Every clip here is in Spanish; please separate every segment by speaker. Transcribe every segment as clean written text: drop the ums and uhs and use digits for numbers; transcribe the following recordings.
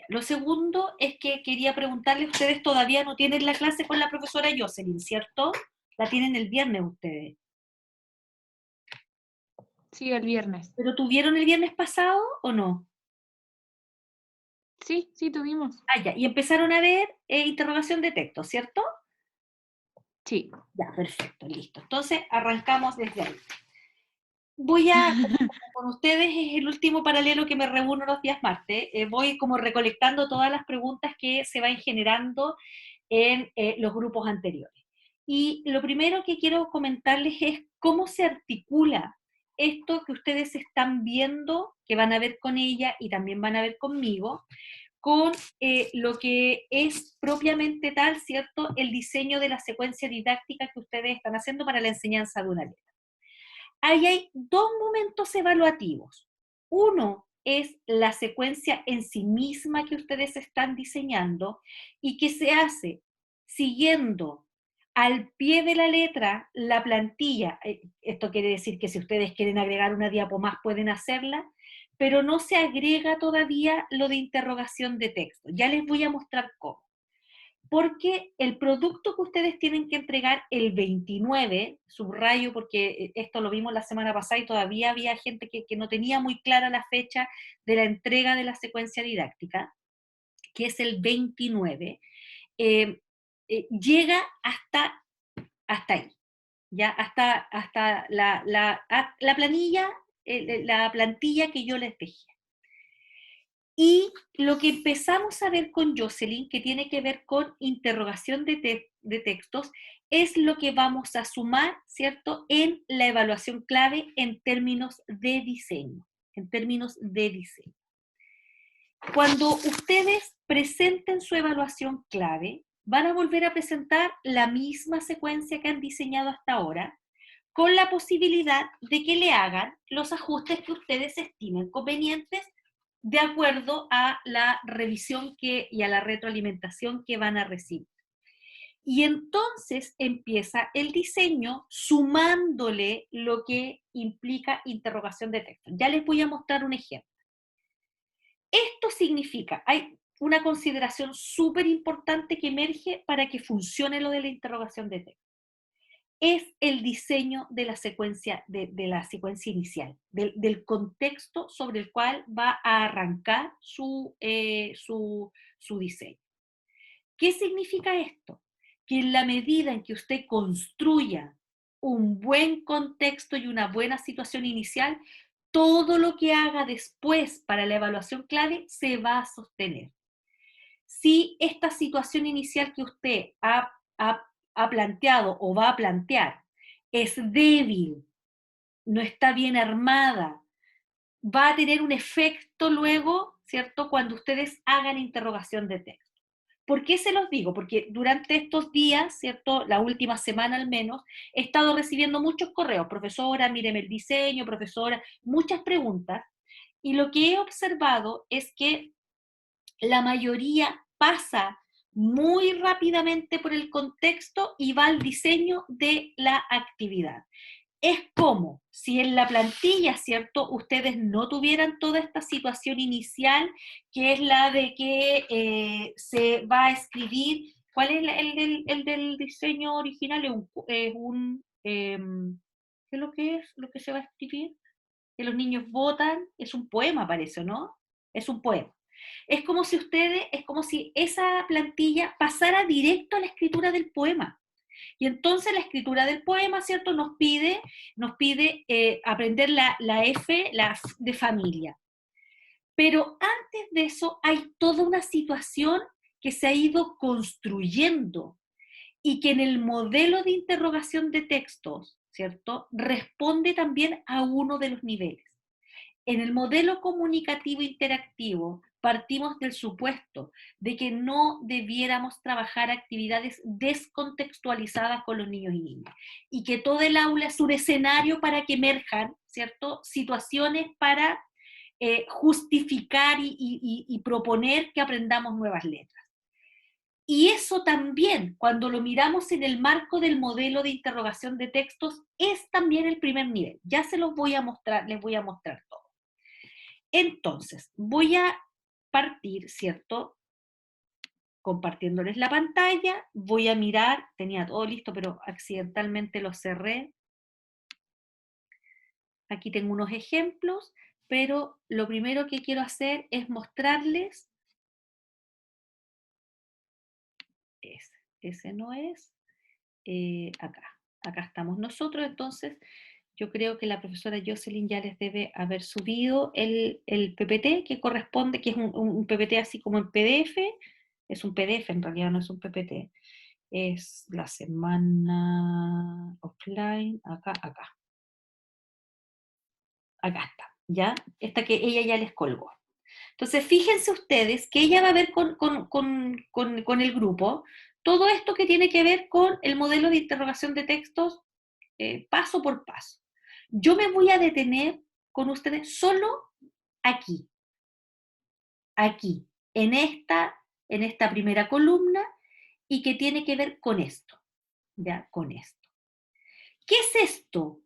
Speaker 1: Lo segundo es que quería preguntarle, ustedes todavía no tienen la clase con la profesora Jocelyn, ¿cierto? La tienen el viernes ustedes.
Speaker 2: Sí, el viernes.
Speaker 1: ¿Pero tuvieron el viernes pasado o no?
Speaker 2: Sí, sí tuvimos.
Speaker 1: Ah, ya, y empezaron a ver interrogación de texto, ¿cierto?
Speaker 2: Sí.
Speaker 1: Ya, perfecto, listo. Entonces, arrancamos desde ahí. Voy a, con ustedes es el último paralelo que me reúno los días martes, voy como recolectando todas las preguntas que se van generando en los grupos anteriores. Y lo primero que quiero comentarles es cómo se articula esto que ustedes están viendo, que van a ver con ella y también van a ver conmigo, con lo que es propiamente tal, ¿cierto?, el diseño de la secuencia didáctica que ustedes están haciendo para la enseñanza de una letra. Ahí hay dos momentos evaluativos. Uno es la secuencia en sí misma que ustedes están diseñando y que se hace siguiendo al pie de la letra la plantilla. Esto quiere decir que si ustedes quieren agregar una diapo más pueden hacerla, pero no se agrega todavía lo de interrogación de texto. Ya les voy a mostrar cómo. Porque el producto que ustedes tienen que entregar el 29, subrayo porque esto lo vimos la semana pasada y todavía había gente que no tenía muy clara la fecha de la entrega de la secuencia didáctica, que es el 29, eh, llega hasta ahí, ya hasta la planilla, la plantilla que yo les dejé. Y lo que empezamos a ver con Jocelyn, que tiene que ver con interrogación de textos, es lo que vamos a sumar, ¿cierto?, en la evaluación clave en términos de diseño, en términos de diseño. Cuando ustedes presenten su evaluación clave, van a volver a presentar la misma secuencia que han diseñado hasta ahora, con la posibilidad de que le hagan los ajustes que ustedes estimen convenientes de acuerdo a la revisión y a la retroalimentación que van a recibir. Y entonces empieza el diseño sumándole lo que implica interrogación de texto. Ya les voy a mostrar un ejemplo. Esto significa, hay una consideración súper importante que emerge para que funcione lo de la interrogación de texto. Es el diseño de la secuencia, de la secuencia inicial, del contexto sobre el cual va a arrancar su diseño. ¿Qué significa esto? Que en la medida en que usted construya un buen contexto y una buena situación inicial, todo lo que haga después para la evaluación clave se va a sostener. Si esta situación inicial que usted ha planteado o va a plantear es débil, no está bien armada, va a tener un efecto luego, ¿cierto?, cuando ustedes hagan interrogación de texto. ¿Por qué se los digo? Porque durante estos días, ¿cierto?, la última semana al menos, he estado recibiendo muchos correos, profesora, míreme el diseño, profesora, muchas preguntas, y lo que he observado es que la mayoría pasa muy rápidamente por el contexto y va al diseño de la actividad. Es como si en la plantilla, ¿cierto?, ustedes no tuvieran toda esta situación inicial, que es la de que se va a escribir. ¿Cuál es el del diseño original? ¿Qué es lo que es? ¿Lo que se va a escribir? Que los niños votan, es un poema, parece, ¿no? Es un poema. Es como si esa plantilla pasara directo a la escritura del poema. Y entonces la escritura del poema, ¿cierto?, nos pide aprender la F, de familia. Pero antes de eso hay toda una situación que se ha ido construyendo y que en el modelo de interrogación de textos, ¿cierto?, responde también a uno de los niveles. En el modelo comunicativo interactivo partimos del supuesto de que no debiéramos trabajar actividades descontextualizadas con los niños y niñas y que todo el aula es un escenario para que emerjan, ¿cierto?, situaciones para justificar y proponer que aprendamos nuevas letras. Y eso también, cuando lo miramos en el marco del modelo de interrogación de textos, es también el primer nivel. Ya se los voy a mostrar, les voy a mostrar todo. Entonces, voy a partir, ¿cierto? Compartiéndoles la pantalla, voy a mirar, tenía todo listo, pero accidentalmente lo cerré. Aquí tengo unos ejemplos, pero lo primero que quiero hacer es mostrarles, ese no es, acá estamos nosotros, entonces yo creo que la profesora Jocelyn ya les debe haber subido el PPT que corresponde, que es un PPT así como en PDF, es un PDF en realidad, no es un PPT, es la semana offline, acá está, ¿ya? Esta que ella ya les colgó. Entonces, fíjense ustedes que ella va a ver con el grupo todo esto que tiene que ver con el modelo de interrogación de textos paso por paso. Yo me voy a detener con ustedes solo aquí, aquí, en esta primera columna y que tiene que ver con esto, ¿ya? Con esto. ¿Qué es esto?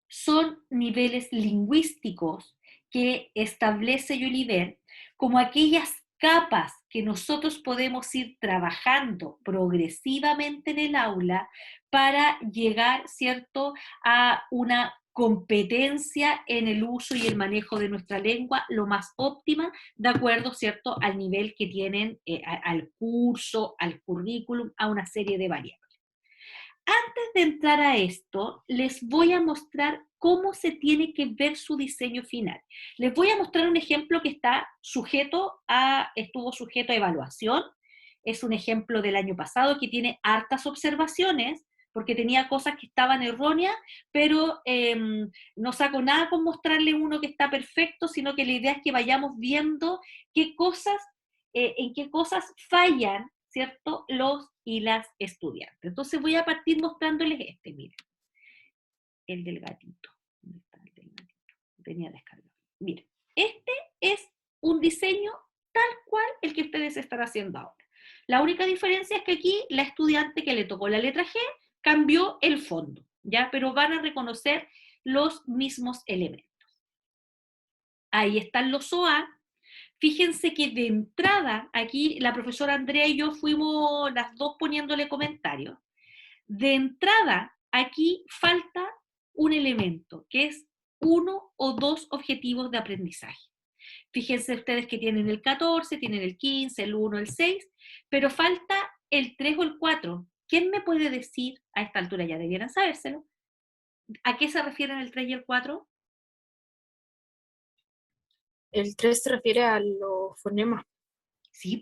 Speaker 1: Son niveles lingüísticos que establece Jolivet como aquellas capas que nosotros podemos ir trabajando progresivamente en el aula para llegar, ¿cierto?, a una competencia en el uso y el manejo de nuestra lengua lo más óptima, de acuerdo, ¿cierto?, al nivel que tienen, al curso, al currículum, a una serie de variables. Antes de entrar a esto, les voy a mostrar cómo se tiene que ver su diseño final. Les voy a mostrar un ejemplo que estuvo sujeto a evaluación. Es un ejemplo del año pasado que tiene hartas observaciones, porque tenía cosas que estaban erróneas, pero no saco nada con mostrarle uno que está perfecto, sino que la idea es que vayamos viendo en qué cosas fallan, ¿cierto?, los y las estudiantes. Entonces voy a partir mostrándoles miren, el del gatito. ¿Dónde está el del gatito? Tenía descargado. Miren, este es un diseño tal cual el que ustedes están haciendo ahora. La única diferencia es que aquí la estudiante que le tocó la letra G cambió el fondo, ¿ya? Pero van a reconocer los mismos elementos. Ahí están los OA. Fíjense que de entrada, aquí la profesora Andrea y yo fuimos las dos poniéndole comentarios. De entrada, aquí falta un elemento, que es uno o dos objetivos de aprendizaje. Fíjense ustedes que tienen el 14, tienen el 15, el 1, el 6, pero falta el 3 o el 4. ¿Quién me puede decir, a esta altura ya debieran sabérselo, a qué se refieren el 3 y el 4?
Speaker 3: El 3 se refiere a los fonemas.
Speaker 1: Sí,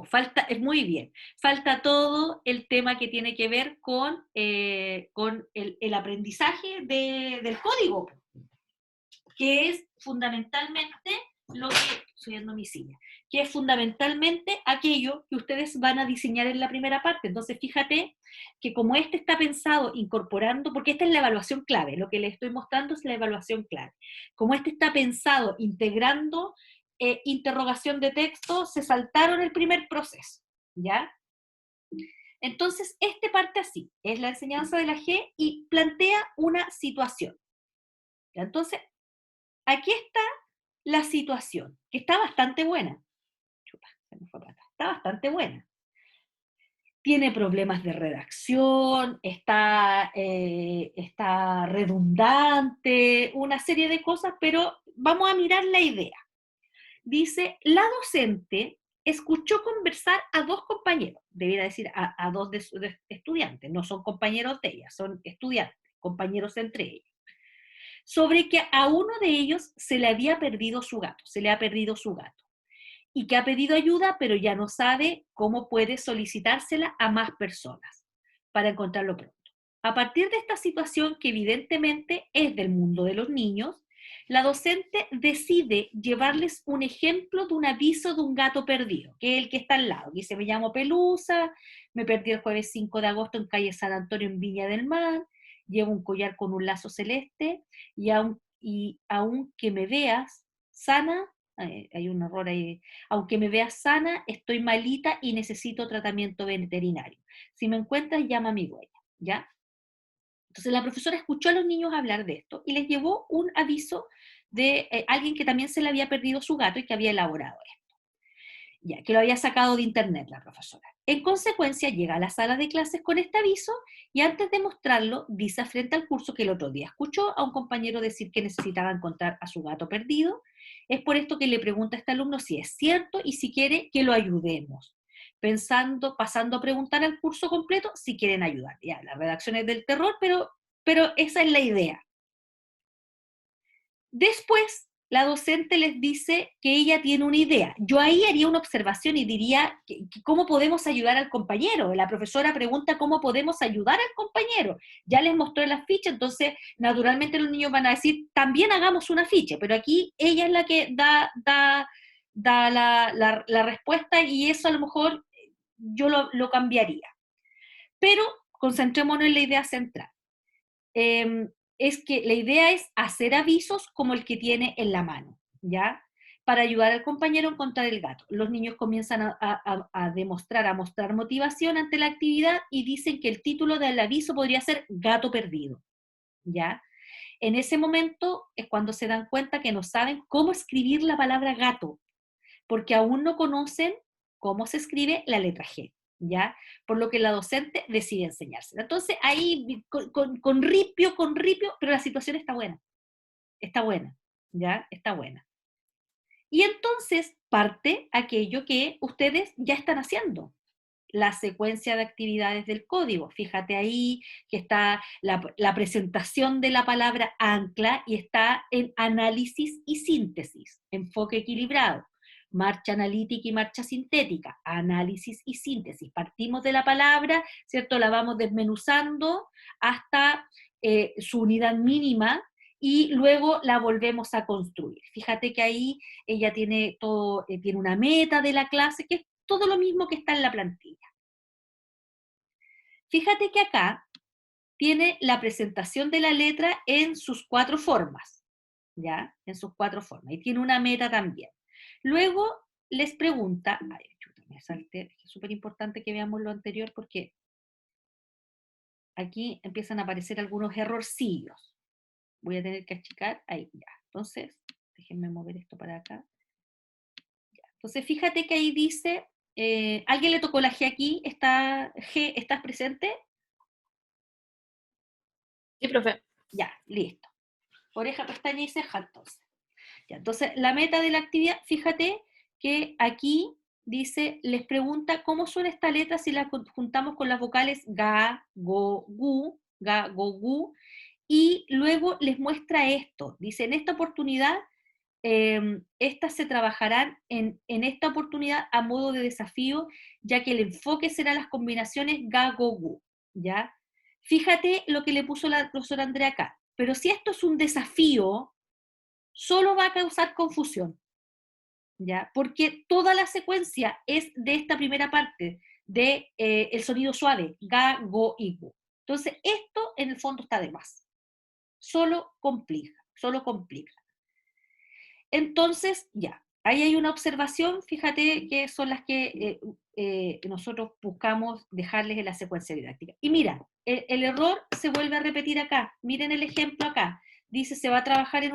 Speaker 1: falta, es muy bien. Falta todo el tema que tiene que ver con el aprendizaje del código, que es fundamentalmente lo que, subiendo mi silla, que es fundamentalmente aquello que ustedes van a diseñar en la primera parte. Entonces, fíjate que como este está pensado incorporando, porque esta es la evaluación clave, lo que les estoy mostrando es la evaluación clave. Como este está pensado integrando interrogación de texto, se saltaron el primer proceso, ¿ya? Entonces, este parte así, es la enseñanza de la G y plantea una situación. ¿Ya? Entonces, aquí está la situación, que está bastante buena. Chupa, se me fue para atrás. Está bastante buena. Tiene problemas de redacción, está redundante, una serie de cosas, pero vamos a mirar la idea. Dice, la docente escuchó conversar a dos compañeros, debiera decir a dos de estudiantes, no son compañeros de ella, son estudiantes, compañeros entre ellos, sobre que a uno de ellos se le había perdido su gato, se le ha perdido su gato, y que ha pedido ayuda, pero ya no sabe cómo puede solicitársela a más personas para encontrarlo pronto. A partir de esta situación, que evidentemente es del mundo de los niños, la docente decide llevarles un ejemplo de un aviso de un gato perdido, que es el que está al lado. Dice, me llamo Pelusa, me perdí el jueves 5 de agosto en calle San Antonio en Viña del Mar, llevo un collar con un lazo celeste, y aunque me veas sana, hay un error ahí, aunque me veas sana, estoy malita y necesito tratamiento veterinario. Si me encuentras, llama a mi huella, ¿ya? Entonces la profesora escuchó a los niños hablar de esto y les llevó un aviso de alguien que también se le había perdido su gato y que había elaborado esto. Ya, que lo había sacado de internet la profesora. En consecuencia, llega a la sala de clases con este aviso y antes de mostrarlo, dice frente al curso que el otro día escuchó a un compañero decir que necesitaba encontrar a su gato perdido. Es por esto que le pregunta a este alumno si es cierto y si quiere que lo ayudemos. Pasando a preguntar al curso completo si quieren ayudar. Ya, la redacción es del terror, pero esa es la idea. Después, la docente les dice que ella tiene una idea. Yo ahí haría una observación y diría cómo podemos ayudar al compañero. La profesora pregunta cómo podemos ayudar al compañero. Ya les mostró la ficha, entonces naturalmente los niños van a decir, también hagamos una ficha, pero aquí ella es la que da la respuesta y eso a lo mejor yo lo cambiaría. Pero concentrémonos en la idea central. Es que la idea es hacer avisos como el que tiene en la mano, ¿ya? Para ayudar al compañero a encontrar el gato. Los niños comienzan a mostrar motivación ante la actividad y dicen que el título del aviso podría ser Gato Perdido, ¿ya? En ese momento es cuando se dan cuenta que no saben cómo escribir la palabra gato, porque aún no conocen cómo se escribe la letra G, ¿ya? Por lo que la docente decide enseñársela. Entonces, ahí, con ripio, pero la situación está buena, ¿ya? Está buena. Y entonces parte aquello que ustedes ya están haciendo, la secuencia de actividades del código. Fíjate ahí que está la presentación de la palabra ancla y está en análisis y síntesis, enfoque equilibrado, marcha analítica y marcha sintética, análisis y síntesis. Partimos de la palabra, ¿cierto? La vamos desmenuzando hasta su unidad mínima y luego la volvemos a construir. Fíjate que ahí ella tiene todo, tiene una meta de la clase, que es todo lo mismo que está en la plantilla. Fíjate que acá tiene la presentación de la letra en sus 4 formas, ¿ya? En sus 4 formas. Y tiene una meta también. Luego les pregunta, ay, chuta, me salté, es súper importante que veamos lo anterior porque aquí empiezan a aparecer algunos errorcillos. Voy a tener que achicar, ahí, ya. Entonces, déjenme mover esto para acá. Ya. Entonces, fíjate que ahí dice, ¿alguien le tocó la G aquí? G, ¿estás presente?
Speaker 3: Sí, profe.
Speaker 1: Ya, listo. Oreja, pestaña y ceja, entonces. Ya, entonces, la meta de la actividad, fíjate que aquí dice, les pregunta cómo suena esta letra si la juntamos con las vocales ga, go, gu, y luego les muestra esto. Dice, en esta oportunidad, estas se trabajarán en esta oportunidad a modo de desafío, ya que el enfoque será las combinaciones ga, go, gu, ¿ya? Fíjate lo que le puso la profesora Andrea acá. Pero si esto es un desafío, solo va a causar confusión, ¿ya? Porque toda la secuencia es de esta primera parte, de el sonido suave, ga, go y gu. Entonces, esto en el fondo está de más. Solo complica. Entonces, ya, ahí hay una observación, fíjate que son las que nosotros buscamos dejarles en la secuencia didáctica. Y mira, el error se vuelve a repetir acá. Miren el ejemplo acá. Dice, se va a trabajar en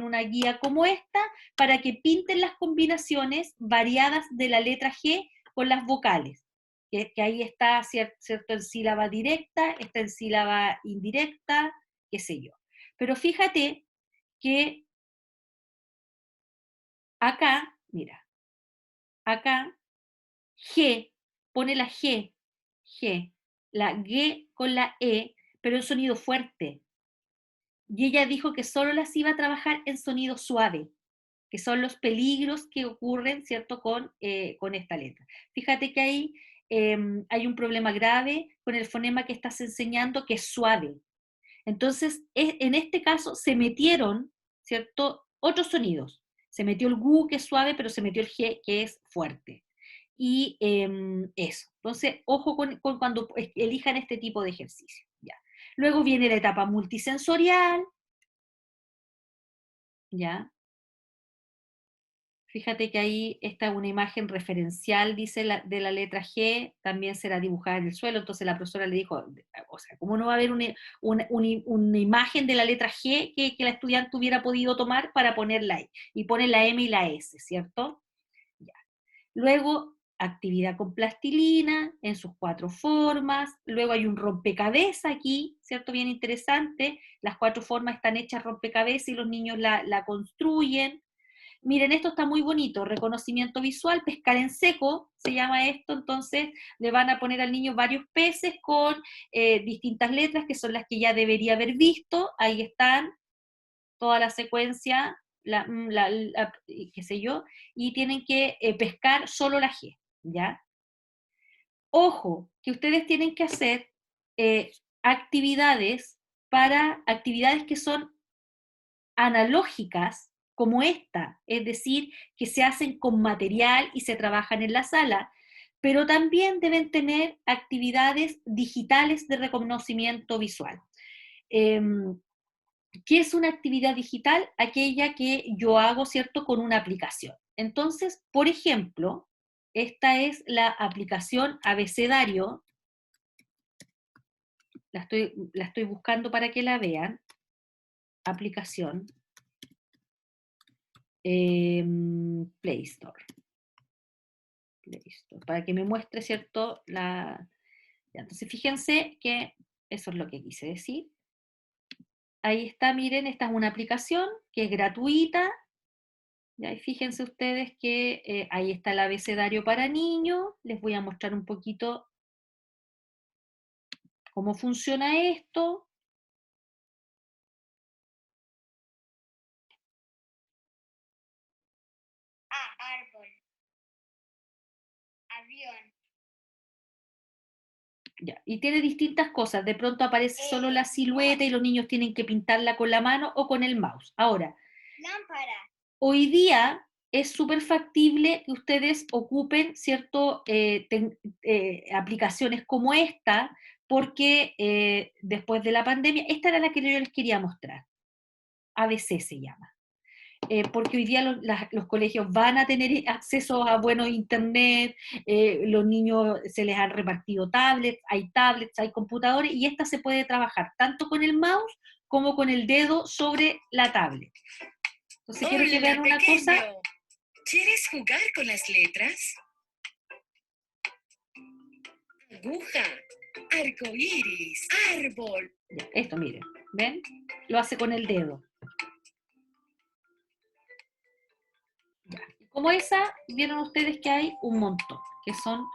Speaker 1: una guía como esta para que pinten las combinaciones variadas de la letra G con las vocales. Que ahí está, ¿cierto? En sílaba directa, está en sílaba indirecta, qué sé yo. Pero fíjate que acá, mira, acá, G, pone la G, la G con la E, pero en sonido fuerte. Y ella dijo que solo las iba a trabajar en sonido suave, que son los peligros que ocurren, ¿cierto?, con esta letra. Fíjate que ahí hay un problema grave con el fonema que estás enseñando, que es suave. Entonces, en este caso se metieron, ¿cierto?, otros sonidos. Se metió el gu, que es suave, pero se metió el g, que es fuerte. Y eso. Entonces, ojo con cuando elijan este tipo de ejercicio. Ya. Luego viene la etapa multisensorial. ¿Ya? Fíjate que ahí está una imagen referencial, dice de la letra G, también será dibujada en el suelo, entonces la profesora le dijo, o sea, ¿cómo no va a haber una imagen de la letra G que la estudiante hubiera podido tomar para ponerla ahí? Y pone la M y la S, ¿cierto? Ya. Luego, actividad con plastilina en sus 4 formas. Luego hay un rompecabezas aquí, ¿cierto? Bien interesante. Las 4 formas están hechas rompecabezas y los niños la construyen. Miren, esto está muy bonito, reconocimiento visual, pescar en seco, se llama esto, entonces le van a poner al niño varios peces con distintas letras, que son las que ya debería haber visto, ahí están, toda la secuencia, qué sé yo, y tienen que pescar solo la G, ¿ya? Ojo, que ustedes tienen que hacer eh, actividades que son analógicas como esta, es decir, que se hacen con material y se trabajan en la sala, pero también deben tener actividades digitales de reconocimiento visual. ¿Qué es una actividad digital? Aquella que yo hago, ¿cierto?, con una aplicación. Entonces, por ejemplo, esta es la aplicación Abecedario, la estoy buscando para que la vean, aplicación Play Store. Listo, para que me muestre, ¿cierto? Ya, entonces, fíjense que eso es lo que quise decir. Ahí está, miren, esta es una aplicación que es gratuita. Ya, y fíjense ustedes que ahí está el abecedario para niños. Les voy a mostrar un poquito cómo funciona esto.
Speaker 4: Árbol. Avión.
Speaker 1: Ya, y tiene distintas cosas. De pronto aparece solo la silueta y los niños tienen que pintarla con la mano o con el mouse. Ahora,
Speaker 4: Lámpara.
Speaker 1: hoy día es súper factible que ustedes ocupen, ¿cierto?, aplicaciones como esta, porque después de la pandemia, esta era la que yo les quería mostrar. ABC se llama. Porque hoy día los colegios van a tener acceso a buenos internet, los niños se les han repartido tablets, hay computadores, y esta se puede trabajar tanto con el mouse como con el dedo sobre la tablet. Entonces quiero que vean una cosa.
Speaker 5: ¿Quieres jugar con las letras? Aguja, arcoíris, árbol.
Speaker 1: Ya, esto, miren, ¿ven? Lo hace con el dedo. Ya. Como esa, vieron ustedes que hay un montón, que son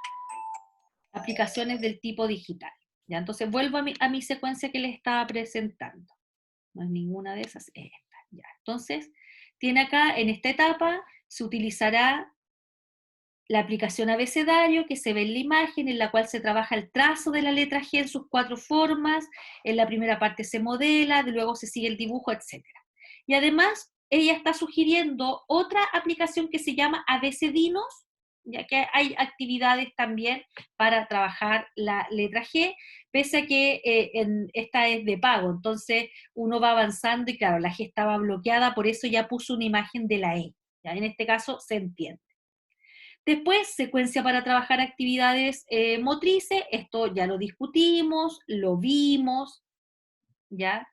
Speaker 1: aplicaciones del tipo digital. Ya, entonces vuelvo a mi secuencia que les estaba presentando. No es ninguna de esas, es esta. Ya. Entonces, tiene acá, en esta etapa, se utilizará la aplicación abecedario, que se ve en la imagen, en la cual se trabaja el trazo de la letra G en sus 4 formas, en la primera parte se modela, luego se sigue el dibujo, etc. Y además, ella está sugiriendo otra aplicación que se llama Abecedinos, ya que hay actividades también para trabajar la letra G, pese a que esta es de pago, entonces uno va avanzando y claro, la G estaba bloqueada, por eso ya puso una imagen de la E, ¿ya? En este caso se entiende. Después, secuencia para trabajar actividades motrices, esto ya lo discutimos, lo vimos, ¿ya?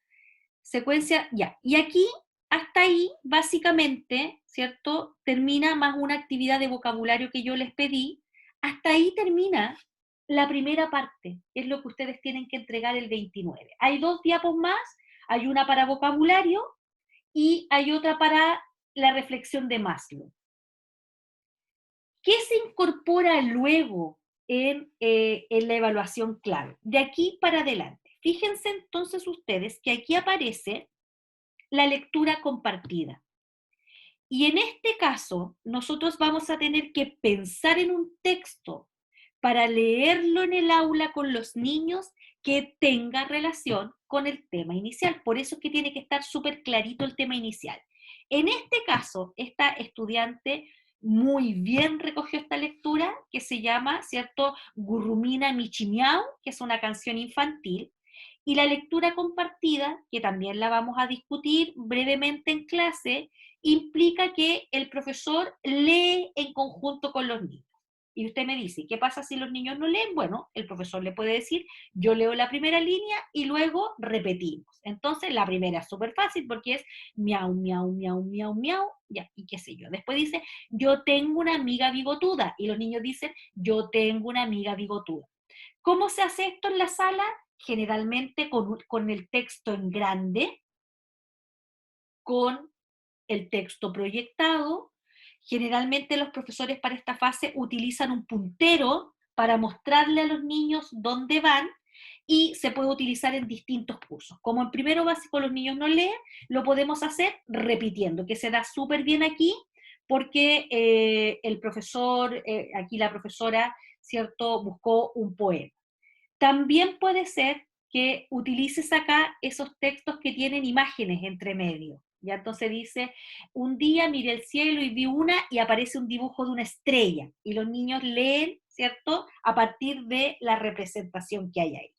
Speaker 1: Secuencia, ya. Y aquí, hasta ahí, básicamente, ¿cierto? Termina más una actividad de vocabulario que yo les pedí, hasta ahí termina la primera parte, es lo que ustedes tienen que entregar el 29. Hay 2 diapos más, hay una para vocabulario y hay otra para la reflexión de Maslow. ¿Qué se incorpora luego en la evaluación clave? De aquí para adelante. Fíjense entonces ustedes que aquí aparece la lectura compartida. Y en este caso, nosotros vamos a tener que pensar en un texto para leerlo en el aula con los niños que tenga relación con el tema inicial. Por eso es que tiene que estar súper clarito el tema inicial. En este caso, esta estudiante muy bien recogió esta lectura que se llama, ¿cierto?, Gurrumina Michimiau, que es una canción infantil, y la lectura compartida, que también la vamos a discutir brevemente en clase, implica que el profesor lee en conjunto con los niños. Y usted me dice, ¿qué pasa si los niños no leen? Bueno, el profesor le puede decir, yo leo la primera línea y luego repetimos. Entonces, la primera es súper fácil porque es miau, miau, miau, miau, miau, ya, y qué sé yo. Después dice, yo tengo una amiga bigotuda, y los niños dicen, yo tengo una amiga bigotuda. ¿Cómo se hace esto en la sala? Generalmente con el texto en grande, con el texto proyectado. Generalmente los profesores para esta fase utilizan un puntero para mostrarle a los niños dónde van, y se puede utilizar en distintos cursos. Como en primero básico los niños no leen, lo podemos hacer repitiendo, que se da súper bien aquí, porque el profesor, aquí la profesora, ¿cierto?, buscó un poema. También puede ser que utilices acá esos textos que tienen imágenes entre medio. Ya entonces dice, un día miré el cielo y vi una, y aparece un dibujo de una estrella, y los niños leen, ¿cierto?, a partir de la representación que hay ahí.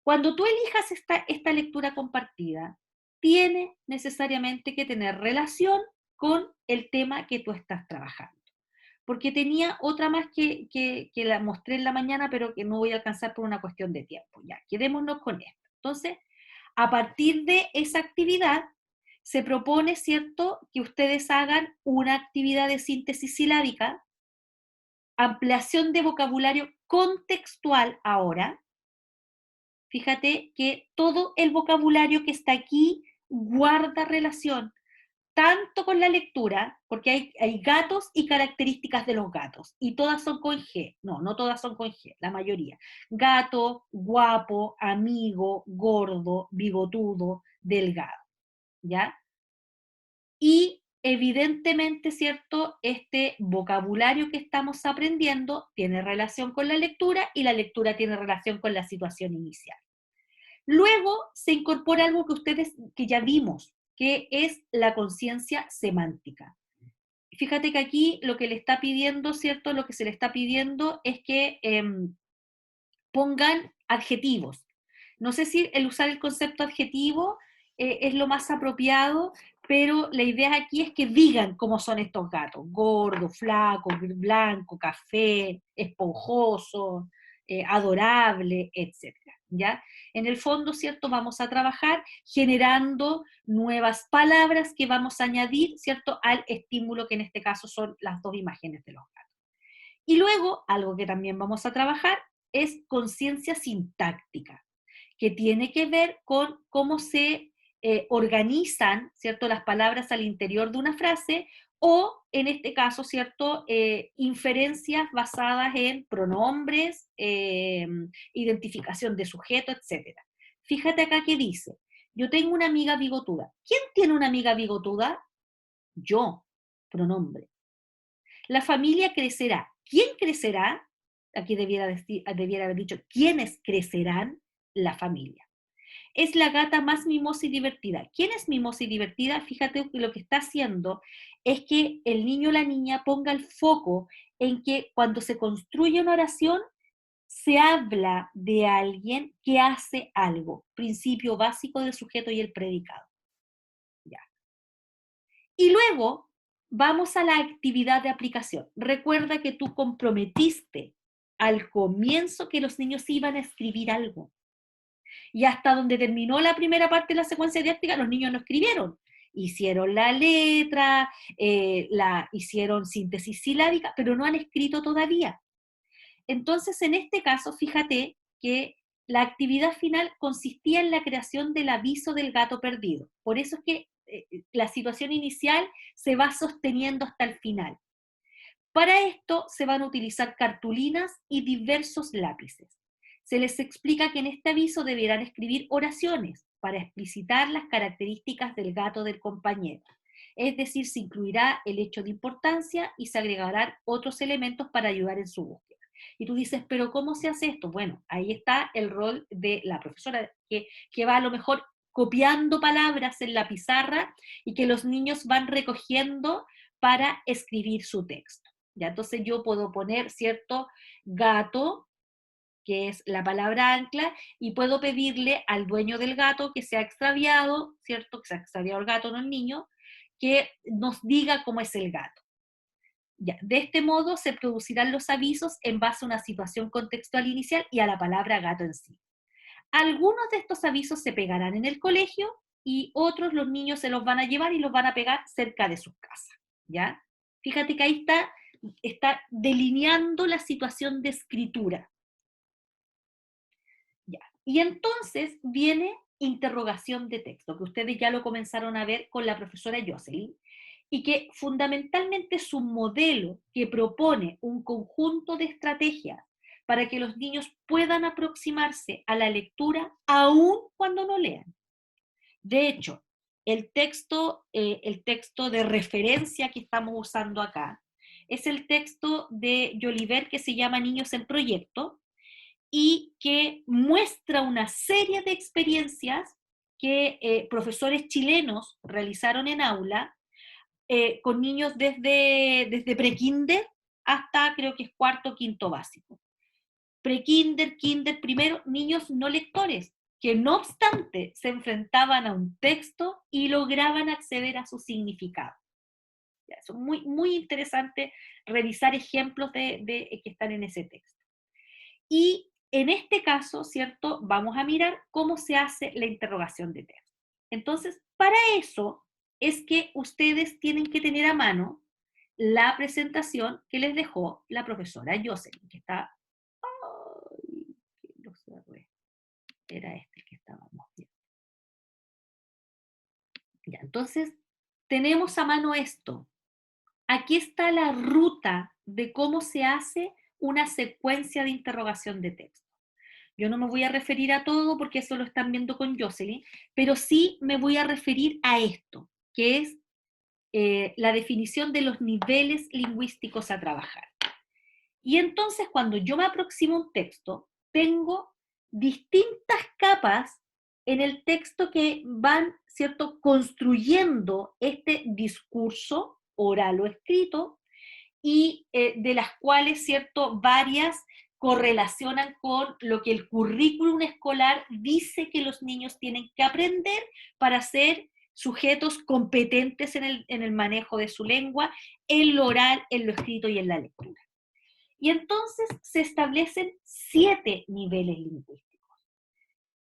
Speaker 1: Cuando tú elijas esta lectura compartida, tiene necesariamente que tener relación con el tema que tú estás trabajando. Porque tenía otra más que la mostré en la mañana, pero que no voy a alcanzar por una cuestión de tiempo. Ya, quedémonos con esto. Entonces, a partir de esa actividad, se propone, ¿cierto?, que ustedes hagan una actividad de síntesis silábica, ampliación de vocabulario contextual ahora. Fíjate que todo el vocabulario que está aquí guarda relación tanto con la lectura, porque hay gatos y características de los gatos, y todas son con G. No, no todas son con G, la mayoría. Gato, guapo, amigo, gordo, bigotudo, delgado, ¿ya? Y evidentemente, ¿cierto?, este vocabulario que estamos aprendiendo tiene relación con la lectura, y la lectura tiene relación con la situación inicial. Luego se incorpora algo que ya vimos, que es la conciencia semántica. Fíjate que aquí lo que le está pidiendo, ¿cierto? Lo que se le está pidiendo es que pongan adjetivos. No sé si el usar el concepto adjetivo es lo más apropiado, pero la idea aquí es que digan cómo son estos gatos: gordo, flaco, blanco, café, esponjoso, adorable, etc. ¿Ya? En el fondo, ¿cierto?, vamos a trabajar generando nuevas palabras que vamos a añadir, ¿cierto?, al estímulo, que en este caso son las dos imágenes de los gatos. Y luego, algo que también vamos a trabajar es conciencia sintáctica, que tiene que ver con cómo se organizan, ¿cierto?, las palabras al interior de una frase, o en este caso, ¿cierto?, inferencias basadas en pronombres, identificación de sujeto, etc. Fíjate acá que dice, yo tengo una amiga bigotuda. ¿Quién tiene una amiga bigotuda? Yo, pronombre. La familia crecerá. ¿Quién crecerá? Aquí debiera haber dicho, ¿quiénes crecerán? La familia. Es la gata más mimosa y divertida. ¿Quién es mimosa y divertida? Fíjate que lo que está haciendo es que el niño o la niña ponga el foco en que cuando se construye una oración, se habla de alguien que hace algo. Principio básico del sujeto y el predicado. Ya. Y luego vamos a la actividad de aplicación. Recuerda que tú comprometiste al comienzo que los niños iban a escribir algo. Y hasta donde terminó la primera parte de la secuencia didáctica, los niños no escribieron. Hicieron la letra, hicieron síntesis silábica, pero no han escrito todavía. Entonces, en este caso, fíjate que la actividad final consistía en la creación del aviso del gato perdido. Por eso es que la situación inicial se va sosteniendo hasta el final. Para esto se van a utilizar cartulinas y diversos lápices. Se les explica que en este aviso deberán escribir oraciones para explicitar las características del gato del compañero. Es decir, se incluirá el hecho de importancia y se agregarán otros elementos para ayudar en su búsqueda. Y tú dices, ¿pero cómo se hace esto? Bueno, ahí está el rol de la profesora, que va a lo mejor copiando palabras en la pizarra y que los niños van recogiendo para escribir su texto. ¿Ya? Entonces yo puedo poner, ¿cierto?, gato, que es la palabra ancla, y puedo pedirle al dueño del gato que se ha extraviado, ¿cierto?, que se ha extraviado el gato, no el niño, que nos diga cómo es el gato. Ya, de este modo se producirán los avisos en base a una situación contextual inicial y a la palabra gato en sí. Algunos de estos avisos se pegarán en el colegio y otros los niños se los van a llevar y los van a pegar cerca de sus casas, ¿ya? Fíjate que ahí está delineando la situación de escritura. Ya. Y entonces viene interrogación de texto, que ustedes ya lo comenzaron a ver con la profesora Jocelyn, y que fundamentalmente es un modelo que propone un conjunto de estrategias para que los niños puedan aproximarse a la lectura aún cuando no lean. De hecho, el texto de referencia que estamos usando acá es el texto de Jolivet que se llama Niños en Proyecto y que muestra una serie de experiencias que profesores chilenos realizaron en aula con niños desde prekinder hasta creo que es cuarto, quinto básico. Prekinder, kinder, primero, niños no lectores, que no obstante se enfrentaban a un texto y lograban acceder a su significado. Es muy, muy interesante revisar ejemplos que están en ese texto. Y en este caso, ¿cierto? Vamos a mirar cómo se hace la interrogación de texto. Entonces, para eso es que ustedes tienen que tener a mano la presentación que les dejó la profesora Jocelyn, que está... ¡Ay! Que lo cerré. Era este que estábamos viendo. Ya, entonces, tenemos a mano esto. Aquí está la ruta de cómo se hace una secuencia de interrogación de texto. Yo no me voy a referir a todo porque eso lo están viendo con Jocelyn, pero sí me voy a referir a esto, que es la definición de los niveles lingüísticos a trabajar. Y entonces cuando yo me aproximo a un texto, tengo distintas capas en el texto que van, ¿cierto?, construyendo este discurso oral o escrito y de las cuales, ¿cierto?, varias correlacionan con lo que el currículum escolar dice que los niños tienen que aprender para ser sujetos competentes en el manejo de su lengua, en lo oral, en lo escrito y en la lectura. Y entonces se establecen 7 niveles lingüísticos.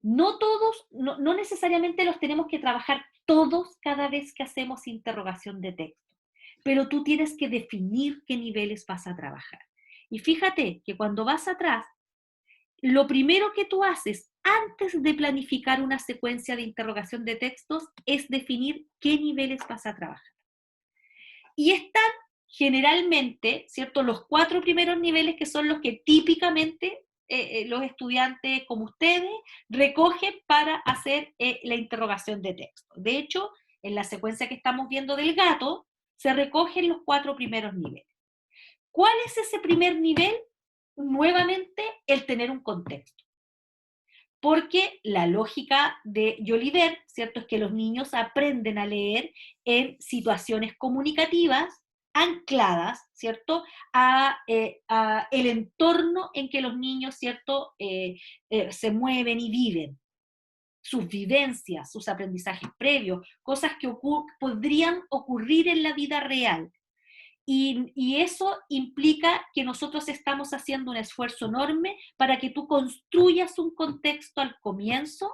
Speaker 1: No todos, no necesariamente los tenemos que trabajar todos cada vez que hacemos interrogación de texto, pero tú tienes que definir qué niveles vas a trabajar. Y fíjate que cuando vas atrás, lo primero que tú haces antes de planificar una secuencia de interrogación de textos es definir qué niveles vas a trabajar. Y están generalmente, ¿cierto?, los 4 primeros niveles que son los que típicamente los estudiantes como ustedes recogen para hacer la interrogación de texto. De hecho, en la secuencia que estamos viendo del gato, se recogen los 4 primeros niveles. ¿Cuál es ese primer nivel? Nuevamente, el tener un contexto. Porque la lógica de Jolivet, ¿cierto?, es que los niños aprenden a leer en situaciones comunicativas ancladas, ¿cierto?, a el entorno en que los niños, ¿cierto?, se mueven y viven, sus vivencias, sus aprendizajes previos, cosas que podrían ocurrir en la vida real. Y eso implica que nosotros estamos haciendo un esfuerzo enorme para que tú construyas un contexto al comienzo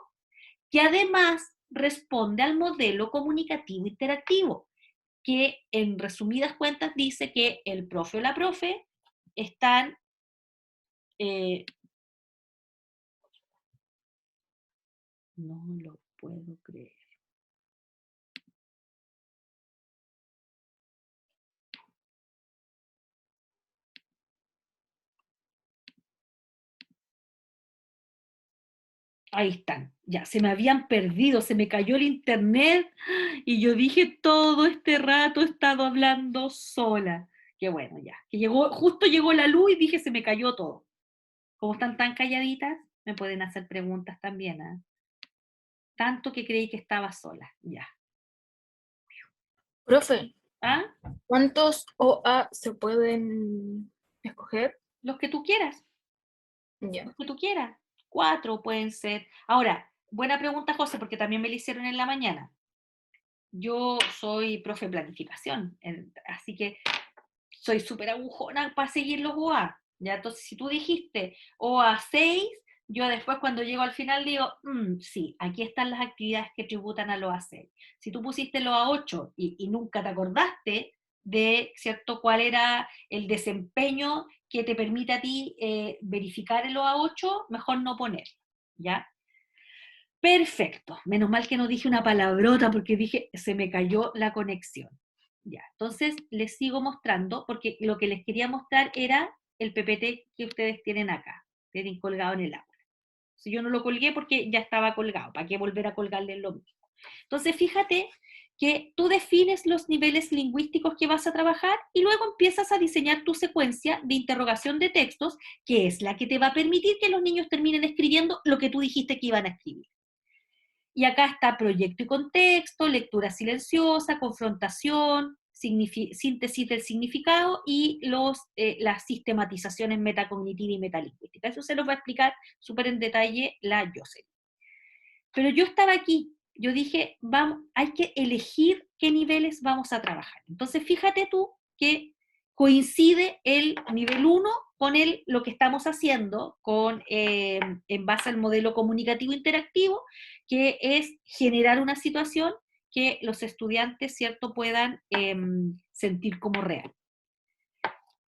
Speaker 1: que además responde al modelo comunicativo interactivo, que en resumidas cuentas dice que el profe o la profe están no lo puedo creer. Ahí están, ya, se me habían perdido, se me cayó el internet y yo dije todo este rato he estado hablando sola. Qué bueno, ya, que justo llegó la luz y dije se me cayó todo. Como están tan calladitas, me pueden hacer preguntas también, ¿eh? Tanto que creí que estaba sola, ya.
Speaker 3: Profe,
Speaker 1: ¿Ah?
Speaker 3: ¿cuántos OA se pueden escoger?
Speaker 1: Los que tú quieras,
Speaker 3: Ya.
Speaker 1: los que tú quieras. 4 pueden ser. Ahora, buena pregunta, José, porque también me la hicieron en la mañana. Yo soy profe de planificación, así que soy súper agujona para seguir los OA. ¿Ya? Entonces, si tú dijiste OA 6, yo después cuando llego al final digo, sí, aquí están las actividades que tributan al OA 6. Si tú pusiste el OA 8 y nunca te acordaste de, ¿cierto?, cuál era el desempeño que te permite a ti verificar el OA 8, mejor no ponerlo, ¿ya? Perfecto, menos mal que no dije una palabrota porque dije, se me cayó la conexión. Ya, entonces les sigo mostrando, porque lo que les quería mostrar era el PPT que ustedes tienen acá, tienen colgado en el aula. Si yo no lo colgué porque ya estaba colgado, ¿para qué volver a colgarle lo mismo? Entonces fíjate que tú defines los niveles lingüísticos que vas a trabajar y luego empiezas a diseñar tu secuencia de interrogación de textos, que es la que te va a permitir que los niños terminen escribiendo lo que tú dijiste que iban a escribir. Y acá está proyecto y contexto, lectura silenciosa, confrontación, síntesis del significado y las sistematizaciones metacognitiva y metalingüística. Eso se los va a explicar súper en detalle la Jocelyn. Pero yo estaba aquí, yo dije, vamos, hay que elegir qué niveles vamos a trabajar. Entonces fíjate tú que coincide el nivel 1 con lo que estamos haciendo en base al modelo comunicativo interactivo, que es generar una situación que los estudiantes, ¿cierto?, puedan sentir como real.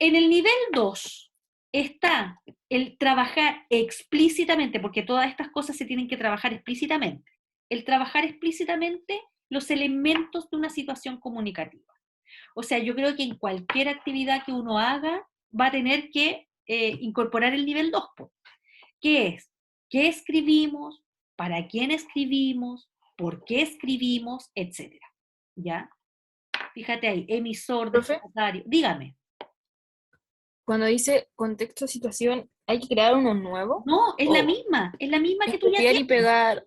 Speaker 1: En el nivel 2 está el trabajar explícitamente, porque todas estas cosas se tienen que trabajar explícitamente, el trabajar explícitamente los elementos de una situación comunicativa. O sea, yo creo que en cualquier actividad que uno haga va a tener que incorporar el nivel 2, que es qué escribimos, para quién escribimos, por qué escribimos, etc. ¿Ya? Fíjate ahí, emisor,
Speaker 3: Profe,
Speaker 1: destinatario. Dígame.
Speaker 3: cuando dice contexto, situación, ¿hay que crear uno nuevo?
Speaker 1: No, es la
Speaker 3: ¿O
Speaker 1: misma
Speaker 3: es
Speaker 1: que tú ya
Speaker 3: copiar y
Speaker 1: tienes.
Speaker 3: pegar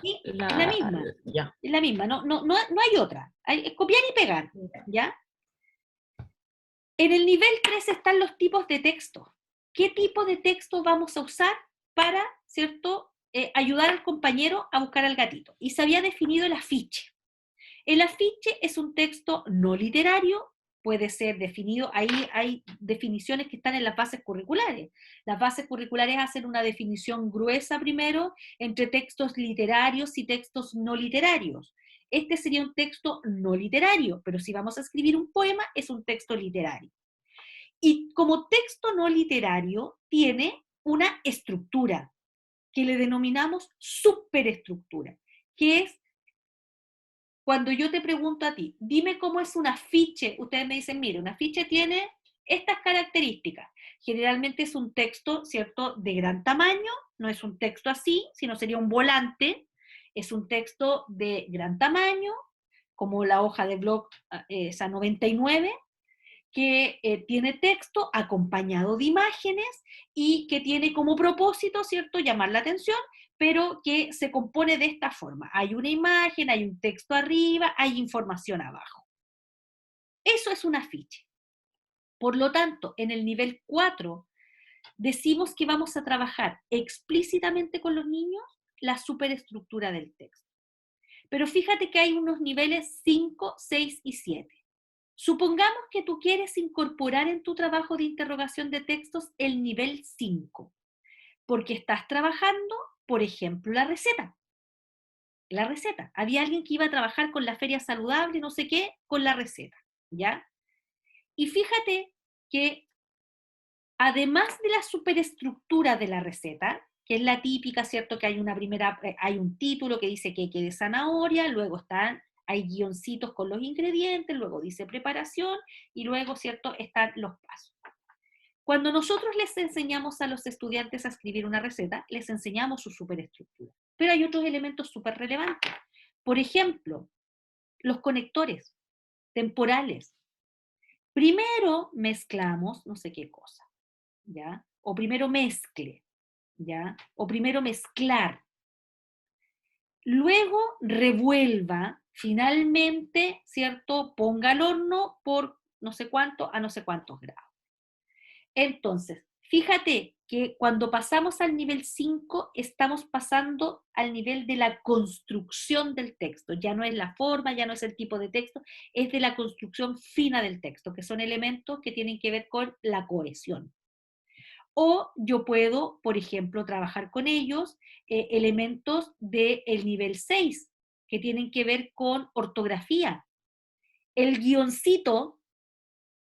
Speaker 1: Sí, es la misma.
Speaker 3: ya?
Speaker 1: Es la misma, no hay otra. Es copiar y pegar, ¿ya? En el nivel 3 están los tipos de texto. ¿Qué tipo de texto vamos a usar para, ¿cierto?, ayudar al compañero a buscar al gatito? Y se había definido el afiche. El afiche es un texto no literario, puede ser definido, ahí hay definiciones que están en las bases curriculares. Las bases curriculares hacen una definición gruesa primero entre textos literarios y textos no literarios. Este sería un texto no literario, pero si vamos a escribir un poema, es un texto literario. Y como texto no literario, tiene una estructura que le denominamos superestructura, que es cuando yo te pregunto a ti, dime cómo es un afiche, ustedes me dicen, mire, un afiche tiene estas características. Generalmente es un texto, ¿cierto?, de gran tamaño, no es un texto así, sino sería un volante, es un texto de gran tamaño, como la hoja de blog esa 99, que tiene texto acompañado de imágenes y que tiene como propósito, ¿cierto?, llamar la atención, pero que se compone de esta forma. Hay una imagen, hay un texto arriba, hay información abajo. Eso es un afiche. Por lo tanto, en el nivel 4, decimos que vamos a trabajar explícitamente con los niños la superestructura del texto. Pero fíjate que hay unos niveles 5, 6 y 7. Supongamos que tú quieres incorporar en tu trabajo de interrogación de textos el nivel 5, porque estás trabajando, por ejemplo, la receta. La receta. Había alguien que iba a trabajar con la feria saludable, no sé qué, con la receta, ¿ya? Y fíjate que además de la superestructura de la receta, que es la típica, ¿cierto? Que hay hay un título que dice que de zanahoria, luego hay guioncitos con los ingredientes, luego dice preparación y luego, ¿cierto?, están los pasos. Cuando nosotros les enseñamos a los estudiantes a escribir una receta, les enseñamos su superestructura. Pero hay otros elementos súper relevantes. Por ejemplo, los conectores temporales. Primero mezclamos no sé qué cosa, ¿ya? O primero mezcle, ¿ya? O primero mezclar. Luego revuelva, finalmente, ¿cierto?, ponga al horno por no sé cuánto a no sé cuántos grados. Entonces, Fíjate que cuando pasamos al nivel 5, estamos pasando al nivel de la construcción del texto. Ya no es la forma, ya no es el tipo de texto, es de la construcción fina del texto, que son elementos que tienen que ver con la cohesión. O yo puedo, por ejemplo, trabajar con ellos elementos del nivel 6, que tienen que ver con ortografía. El guioncito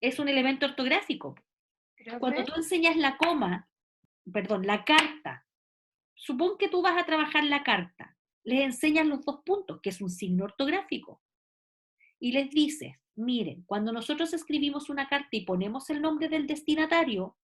Speaker 1: es un elemento ortográfico. Cuando tú enseñas la coma, perdón, la carta, supón que tú vas a trabajar la carta, les enseñas los 2 puntos, que es un signo ortográfico, y les dices, miren, cuando nosotros escribimos una carta y ponemos el nombre del destinatario,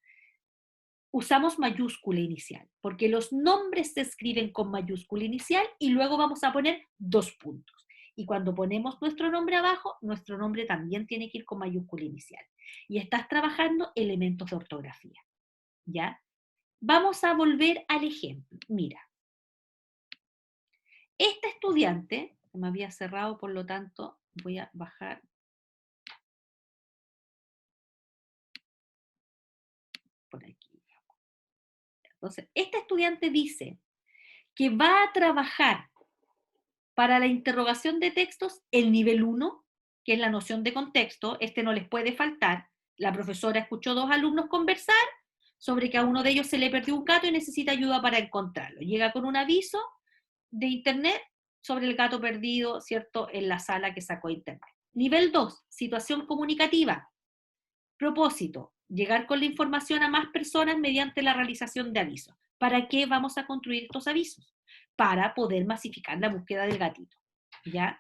Speaker 1: usamos mayúscula inicial, porque los nombres se escriben con mayúscula inicial y luego vamos a poner 2 puntos. Y cuando ponemos nuestro nombre abajo, nuestro nombre también tiene que ir con mayúscula inicial. Y estás trabajando elementos de ortografía, ¿ya? Vamos a volver al ejemplo. Mira, esta estudiante, se me había cerrado, por lo tanto, voy a bajar. Por aquí. Entonces, esta estudiante dice que va a trabajar para la interrogación de textos el nivel 1, que es la noción de contexto. Este no les puede faltar. La profesora escuchó 2 alumnos conversar sobre que a uno de ellos se le perdió un gato y necesita ayuda para encontrarlo. Llega con un aviso de internet sobre el gato perdido, ¿cierto?, en la sala que sacó internet. Nivel 2, situación comunicativa. Propósito, llegar con la información a más personas mediante la realización de avisos. ¿Para qué vamos a construir estos avisos? Para poder masificar la búsqueda del gatito, ¿ya?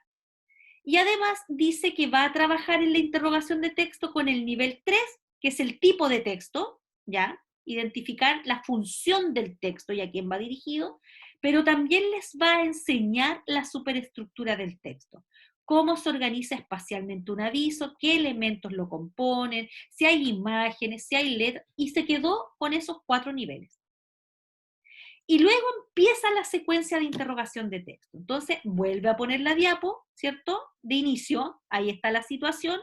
Speaker 1: Y además dice que va a trabajar en la interrogación de texto con el nivel 3, que es el tipo de texto, ¿ya? Identificar la función del texto y a quién va dirigido, pero también les va a enseñar la superestructura del texto. Cómo se organiza espacialmente un aviso, qué elementos lo componen, si hay imágenes, si hay letras, y se quedó con esos 4 niveles. Y luego empieza la secuencia de interrogación de texto. Entonces, vuelve a poner la diapo, ¿cierto? De inicio, ahí está la situación,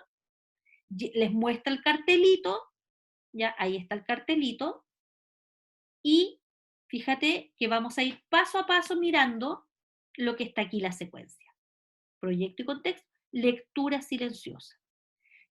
Speaker 1: les muestra el cartelito, ya, ahí está el cartelito, y fíjate que vamos a ir paso a paso mirando lo que está aquí la secuencia. Proyecto y contexto, lectura silenciosa.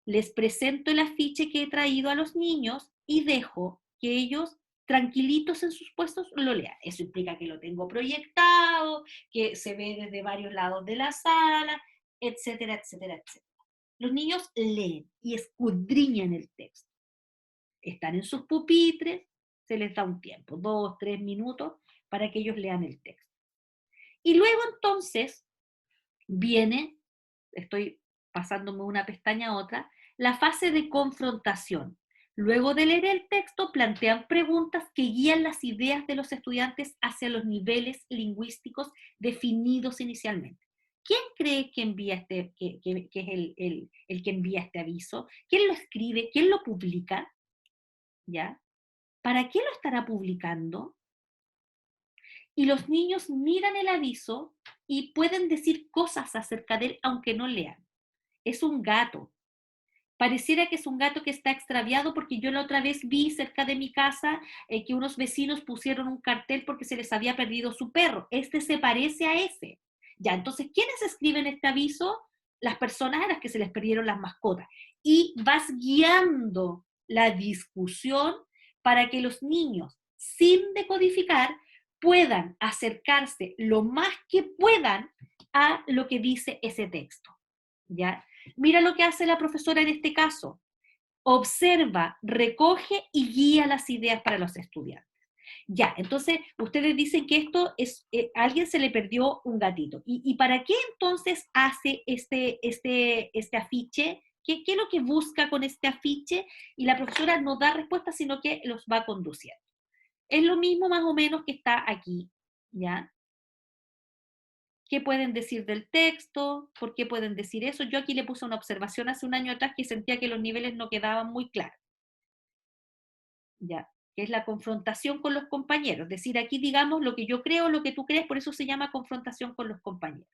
Speaker 1: Les presento el afiche que he traído a los niños y dejo que ellos, tranquilitos en sus puestos, lo lean. Eso implica que lo tengo proyectado, que se ve desde varios lados de la sala, etcétera, etcétera, etcétera. Los niños leen y escudriñan el texto. Están en sus pupitres, se les da un tiempo, 2, 3 minutos, para que ellos lean el texto. Y luego entonces viene, estoy pasándome una pestaña a otra, la fase de confrontación. Luego de leer el texto, plantean preguntas que guían las ideas de los estudiantes hacia los niveles lingüísticos definidos inicialmente. ¿Quién cree que envía que es el que envía este aviso? ¿Quién lo escribe? ¿Quién lo publica? ¿Ya? ¿Para qué lo estará publicando? Y los niños miran el aviso y pueden decir cosas acerca de él aunque no lean. Es un gato. Pareciera que es un gato que está extraviado porque yo la otra vez vi cerca de mi casa que unos vecinos pusieron un cartel porque se les había perdido su perro. Este se parece a ese. Ya, entonces, ¿quiénes escriben este aviso? Las personas a las que se les perdieron las mascotas. Y vas guiando la discusión para que los niños, sin decodificar, puedan acercarse lo más que puedan a lo que dice ese texto. ¿Ya? Mira lo que hace la profesora en este caso. Observa, recoge y guía las ideas para los estudiantes. Ya, entonces ustedes dicen que esto es, a alguien se le perdió un gatito. ¿Y para qué entonces hace este afiche? ¿Qué es lo que busca con este afiche? Y la profesora no da respuesta, sino que los va conduciendo. Es lo mismo más o menos que está aquí, ¿ya? ¿Qué pueden decir del texto? ¿Por qué pueden decir eso? Yo aquí le puse una observación hace un año atrás que sentía que los niveles no quedaban muy claros. Ya, que es la confrontación con los compañeros. Es decir, aquí digamos lo que yo creo, lo que tú crees, por eso se llama confrontación con los compañeros.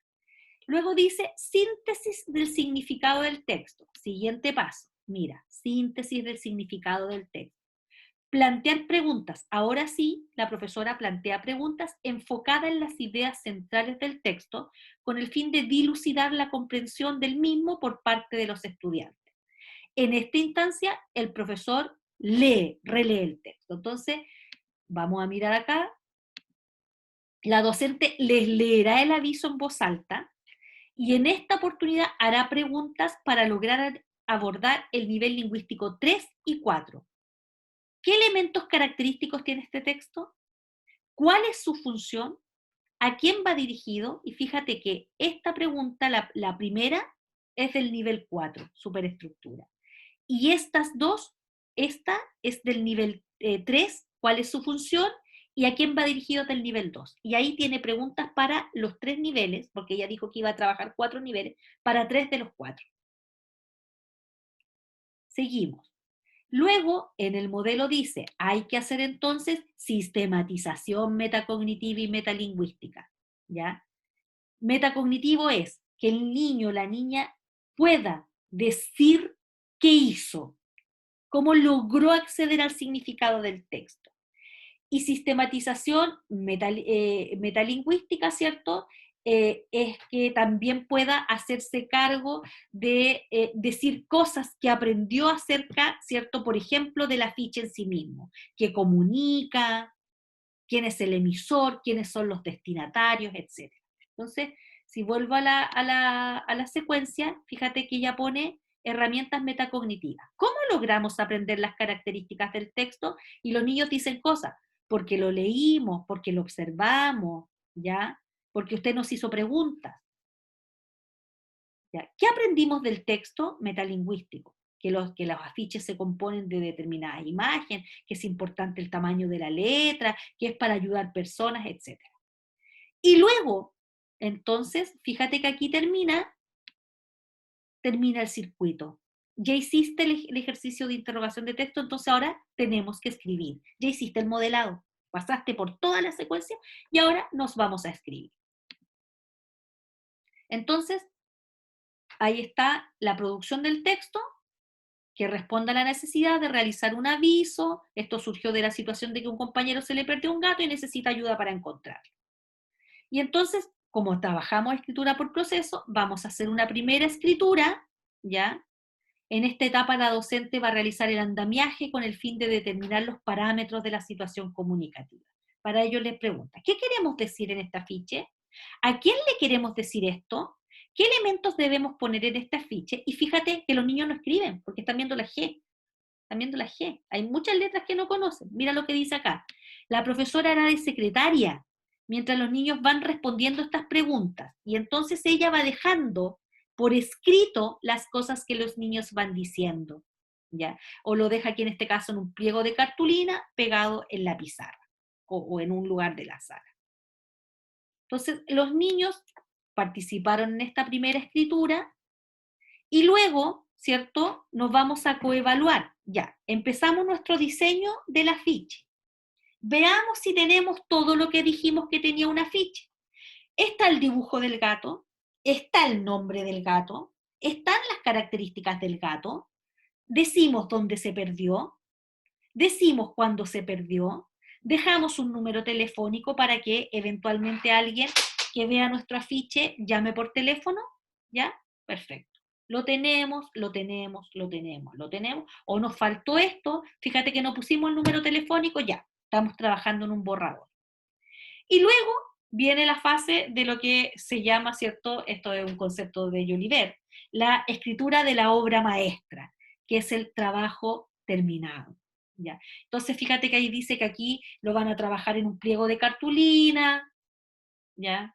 Speaker 1: Luego dice síntesis del significado del texto. Siguiente paso. Mira, síntesis del significado del texto. Plantear preguntas. Ahora sí, la profesora plantea preguntas enfocadas en las ideas centrales del texto con el fin de dilucidar la comprensión del mismo por parte de los estudiantes. En esta instancia, el profesor relee el texto. Entonces, vamos a mirar acá. La docente les leerá el aviso en voz alta y en esta oportunidad hará preguntas para lograr abordar el nivel lingüístico 3 y 4. ¿Qué elementos característicos tiene este texto? ¿Cuál es su función? ¿A quién va dirigido? Y fíjate que esta pregunta, la primera, es del nivel 4, superestructura. Y estas dos, esta es del nivel 3, ¿cuál es su función? ¿Y a quién va dirigido del nivel 2? Y ahí tiene preguntas para los 3 niveles, porque ella dijo que iba a trabajar 4 niveles, para 3 de los 4. Seguimos. Luego, en el modelo dice, hay que hacer entonces sistematización metacognitiva y metalingüística, ¿ya? Metacognitivo es que el niño o la niña pueda decir qué hizo, cómo logró acceder al significado del texto. Y sistematización metalingüística, ¿cierto? Es que también pueda hacerse cargo de decir cosas que aprendió acerca, ¿cierto? Por ejemplo, del afiche en sí mismo, que comunica, quién es el emisor, quiénes son los destinatarios, etc. Entonces, si vuelvo a la secuencia, fíjate que ella pone herramientas metacognitivas. ¿Cómo logramos aprender las características del texto? Y los niños dicen cosas, porque lo leímos, porque lo observamos, ¿ya? Porque usted nos hizo preguntas. ¿Ya? ¿Qué aprendimos del texto metalingüístico? Que los afiches se componen de determinadas imágenes, que es importante el tamaño de la letra, que es para ayudar personas, etc. Y luego, entonces, fíjate que aquí termina el circuito. Ya hiciste el ejercicio de interrogación de texto, entonces ahora tenemos que escribir. Ya hiciste el modelado, pasaste por toda la secuencia y ahora nos vamos a escribir. Entonces, ahí está la producción del texto, que responda a la necesidad de realizar un aviso. Esto surgió de la situación de que un compañero se le perdió un gato y necesita ayuda para encontrarlo. Y entonces, como trabajamos escritura por proceso, vamos a hacer una primera escritura, ¿ya? En esta etapa la docente va a realizar el andamiaje con el fin de determinar los parámetros de la situación comunicativa. Para ello les pregunta, ¿qué queremos decir en este afiche? ¿A quién le queremos decir esto? ¿Qué elementos debemos poner en este afiche? Y fíjate que los niños no escriben, porque están viendo la G. Están viendo la G. Hay muchas letras que no conocen. Mira lo que dice acá. La profesora hará de secretaria, mientras los niños van respondiendo estas preguntas. Y entonces ella va dejando por escrito las cosas que los niños van diciendo, ¿ya? O lo deja aquí en este caso en un pliego de cartulina pegado en la pizarra o en un lugar de la sala. Entonces, los niños participaron en esta primera escritura y luego, ¿cierto?, nos vamos a coevaluar. Ya, empezamos nuestro diseño del afiche. Veamos si tenemos todo lo que dijimos que tenía un afiche. Está el dibujo del gato, está el nombre del gato, están las características del gato, decimos dónde se perdió, decimos cuándo se perdió, dejamos un número telefónico para que eventualmente alguien que vea nuestro afiche llame por teléfono, ¿ya? Perfecto. Lo tenemos, o nos faltó esto, fíjate que no pusimos el número telefónico, ya, estamos trabajando en un borrador. Y luego viene la fase de lo que se llama, ¿cierto? Esto es un concepto de Jolivet, la escritura de la obra maestra, que es el trabajo terminado. ¿Ya? Entonces fíjate que ahí dice que aquí lo van a trabajar en un pliego de cartulina, ¿ya?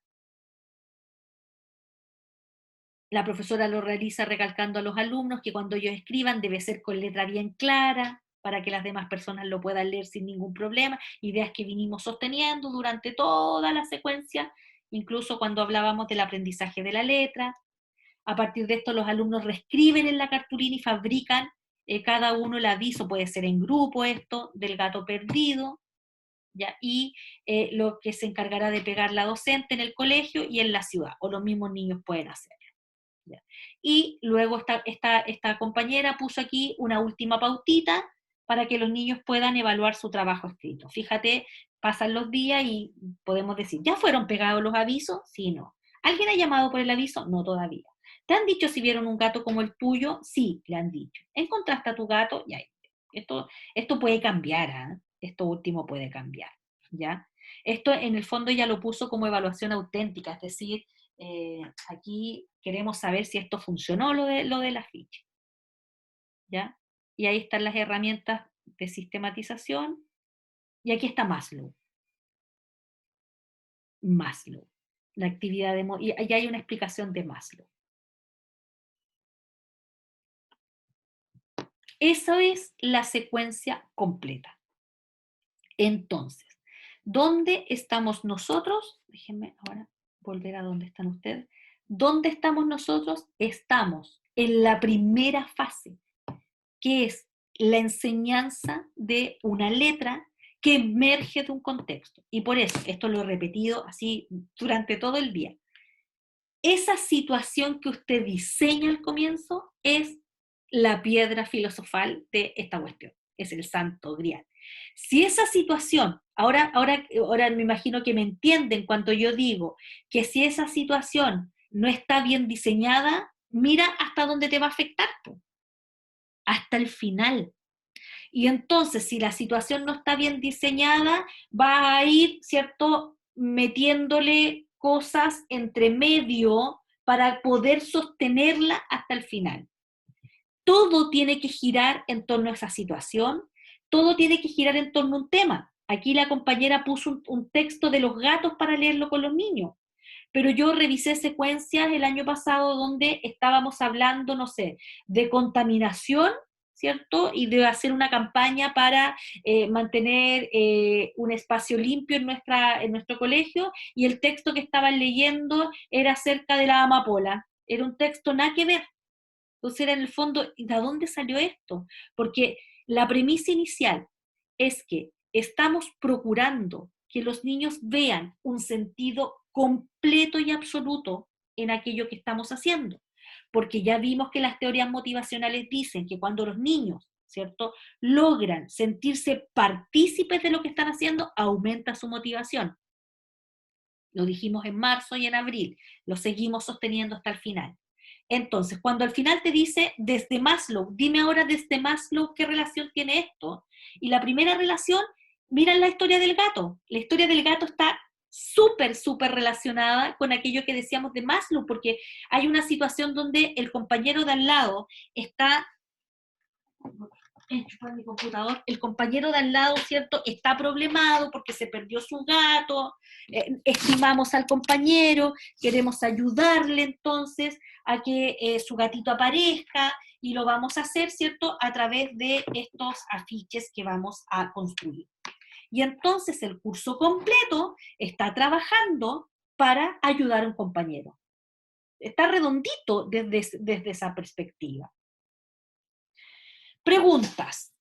Speaker 1: La profesora lo realiza recalcando a los alumnos que cuando ellos escriban debe ser con letra bien clara, para que las demás personas lo puedan leer sin ningún problema, ideas que vinimos sosteniendo durante toda la secuencia, incluso cuando hablábamos del aprendizaje de la letra. A partir de esto los alumnos reescriben en la cartulina y fabrican cada uno el aviso, puede ser en grupo esto, del gato perdido, ¿ya? Y lo que se encargará de pegar la docente en el colegio y en la ciudad, o los mismos niños pueden hacerlo. ¿Ya? Y luego esta compañera puso aquí una última pautita para que los niños puedan evaluar su trabajo escrito. Fíjate, pasan los días y podemos decir, ¿ya fueron pegados los avisos? Sí, no. ¿Alguien ha llamado por el aviso? No todavía. ¿Te han dicho si vieron un gato como el tuyo? Sí, le han dicho. ¿Encontraste a tu gato? Ya. Esto puede cambiar, ¿eh? Esto último puede cambiar, ¿ya? Esto en el fondo ya lo puso como evaluación auténtica, es decir, aquí queremos saber si esto funcionó lo de la ficha, ¿ya? Y ahí están las herramientas de sistematización, y aquí está Maslow. Maslow, la actividad de... y hay una explicación de Maslow. Esa es la secuencia completa. Entonces, ¿dónde estamos nosotros? Déjenme ahora volver a dónde están ustedes. ¿Dónde estamos nosotros? Estamos en la primera fase, que es la enseñanza de una letra que emerge de un contexto. Y por eso, esto lo he repetido así durante todo el día. Esa situación que usted diseña al comienzo es la piedra filosofal de esta cuestión, es el santo grial. Si esa situación, ahora me imagino que me entienden cuando yo digo que si esa situación no está bien diseñada, mira hasta dónde te va a afectar, hasta el final. Y entonces, si la situación no está bien diseñada, va a ir, ¿cierto?, metiéndole cosas entre medio para poder sostenerla hasta el final. Todo tiene que girar en torno a esa situación, todo tiene que girar en torno a un tema. Aquí la compañera puso un texto de los gatos para leerlo con los niños, pero yo revisé secuencias el año pasado donde estábamos hablando, no sé, de contaminación, ¿cierto? Y de hacer una campaña para mantener un espacio limpio en nuestro colegio, y el texto que estaban leyendo era acerca de la amapola. Era un texto nada que ver. Entonces era en el fondo, ¿de dónde salió esto? Porque la premisa inicial es que estamos procurando que los niños vean un sentido completo y absoluto en aquello que estamos haciendo. Porque ya vimos que las teorías motivacionales dicen que cuando los niños, ¿cierto?, logran sentirse partícipes de lo que están haciendo, aumenta su motivación. Lo dijimos en marzo y en abril, lo seguimos sosteniendo hasta el final. Entonces, cuando al final te dice desde Maslow, dime ahora desde Maslow qué relación tiene esto. Y la primera relación, mira la historia del gato. La historia del gato está súper, súper relacionada con aquello que decíamos de Maslow, porque hay una situación donde el compañero de al lado está... enchufar mi computador, el compañero de al lado, ¿cierto?, está problemado porque se perdió su gato, estimamos al compañero, queremos ayudarle entonces a que su gatito aparezca, y lo vamos a hacer, ¿cierto?, a través de estos afiches que vamos a construir. Y entonces el curso completo está trabajando para ayudar a un compañero. Está redondito desde esa perspectiva. Preguntas.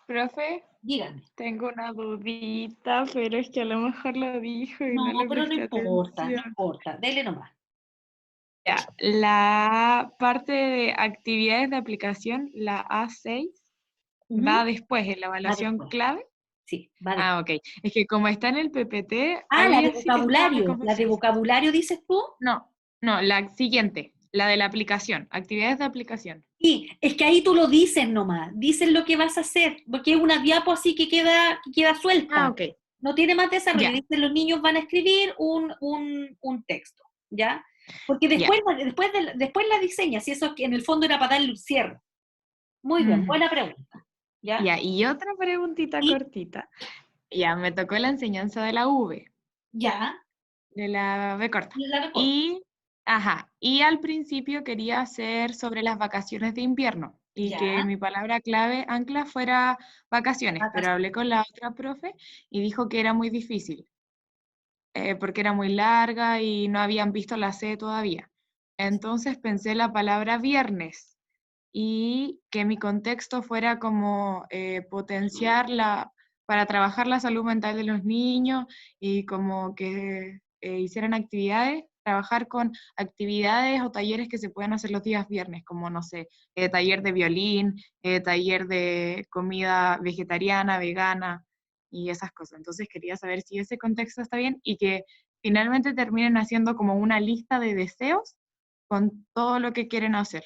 Speaker 2: Profe,
Speaker 1: Díganme.
Speaker 2: tengo una dudita, pero es que a lo mejor lo dijo y no
Speaker 1: No,
Speaker 2: le
Speaker 1: pero no
Speaker 2: presté
Speaker 1: importa, no
Speaker 2: atención.
Speaker 1: importa. Dele nomás.
Speaker 2: Ya, la parte de actividades de aplicación, la A6, va
Speaker 1: Ujú.
Speaker 2: después en la
Speaker 1: Va
Speaker 2: evaluación
Speaker 1: después.
Speaker 2: clave.
Speaker 1: Sí, va después.
Speaker 2: Ah, ok. Es que como está en el PPT,
Speaker 1: Ah, la de
Speaker 2: había sí que estaba
Speaker 1: vocabulario.
Speaker 2: como...
Speaker 1: La de vocabulario, dices tú.
Speaker 2: No, no, la siguiente, la de la aplicación, actividades de aplicación.
Speaker 1: Sí, es que ahí tú lo dices nomás. Dices lo que vas a hacer, porque es una diapo así que queda suelta.
Speaker 2: Ah, ok.
Speaker 1: No tiene más desarrollo.
Speaker 2: Ya,
Speaker 1: Dicen los niños van a escribir un texto, ¿ya? Porque
Speaker 2: ya.
Speaker 1: después la diseñas, y eso que en el fondo era para darle un cierre. Muy bien,
Speaker 2: Ujú.
Speaker 1: buena pregunta. ¿Ya?
Speaker 2: Ya, y otra preguntita
Speaker 1: Y
Speaker 2: cortita. Ya, me tocó la enseñanza de la V,
Speaker 1: ya,
Speaker 2: de la B corta.
Speaker 1: la recuerdo.
Speaker 2: Y, ajá, y al principio quería hacer sobre las vacaciones de invierno y que
Speaker 1: Ya,
Speaker 2: mi palabra clave, ancla, fuera vacaciones, pero hablé con la otra profe y dijo que era muy difícil, porque era muy larga y no habían visto la C todavía. Entonces pensé la palabra viernes y que mi contexto fuera como potenciar para trabajar la salud mental de los niños y como que hicieran actividades trabajar con actividades o talleres que se pueden hacer los días viernes, como, no sé, taller de violín, taller de comida vegetariana, vegana y esas cosas. Entonces quería saber si ese contexto está bien y que finalmente terminen haciendo como una lista de deseos con todo lo que quieren hacer.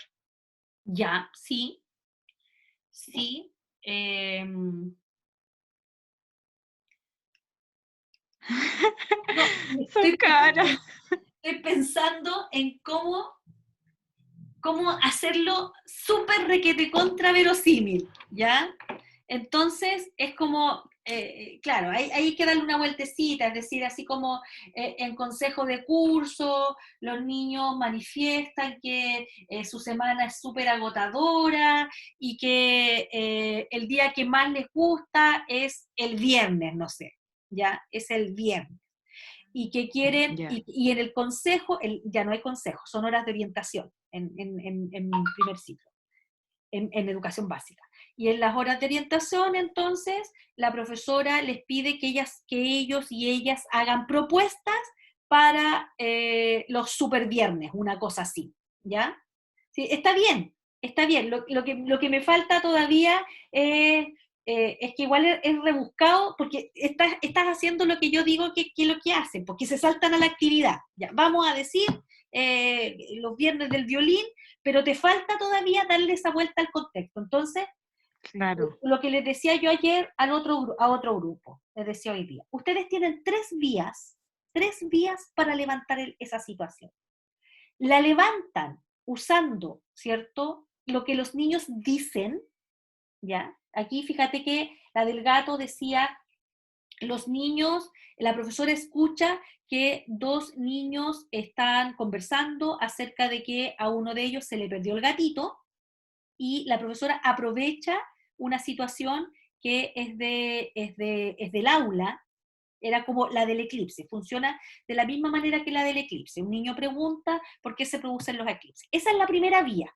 Speaker 1: Ya, sí, sí. No,
Speaker 2: Son caras.
Speaker 1: estoy pensando en cómo hacerlo súper requete contra verosímil, ¿ya? Entonces, es como, claro, hay que darle una vueltecita, es decir, así como en consejo de curso, los niños manifiestan que su semana es súper agotadora y que el día que más les gusta es el viernes, no sé, ¿ya? Es el viernes. Y que quieren,
Speaker 2: Ya.
Speaker 1: y en el consejo, ya no hay consejo, son horas de orientación en primer ciclo, en educación básica. Y en las horas de orientación, entonces, la profesora les pide que ellos y ellas hagan propuestas para los super viernes, una cosa así, ¿ya? Sí, está bien. Lo que me falta todavía es que igual es rebuscado, porque estás haciendo lo que yo digo que es lo que hacen, porque se saltan a la actividad. Ya, vamos a decir los viernes del violín, pero te falta todavía darle esa vuelta al contexto. Entonces,
Speaker 2: Claro.
Speaker 1: lo que les decía yo ayer a otro grupo, les decía hoy día, ustedes tienen tres vías para levantar esa situación. La levantan usando, ¿cierto?, lo que los niños dicen, ¿ya? Aquí fíjate que la del gato decía, los niños, la profesora escucha que dos niños están conversando acerca de que a uno de ellos se le perdió el gatito, y la profesora aprovecha una situación que es del aula, era como la del eclipse, funciona de la misma manera que la del eclipse. Un niño pregunta por qué se producen los eclipses. Esa es la primera vía.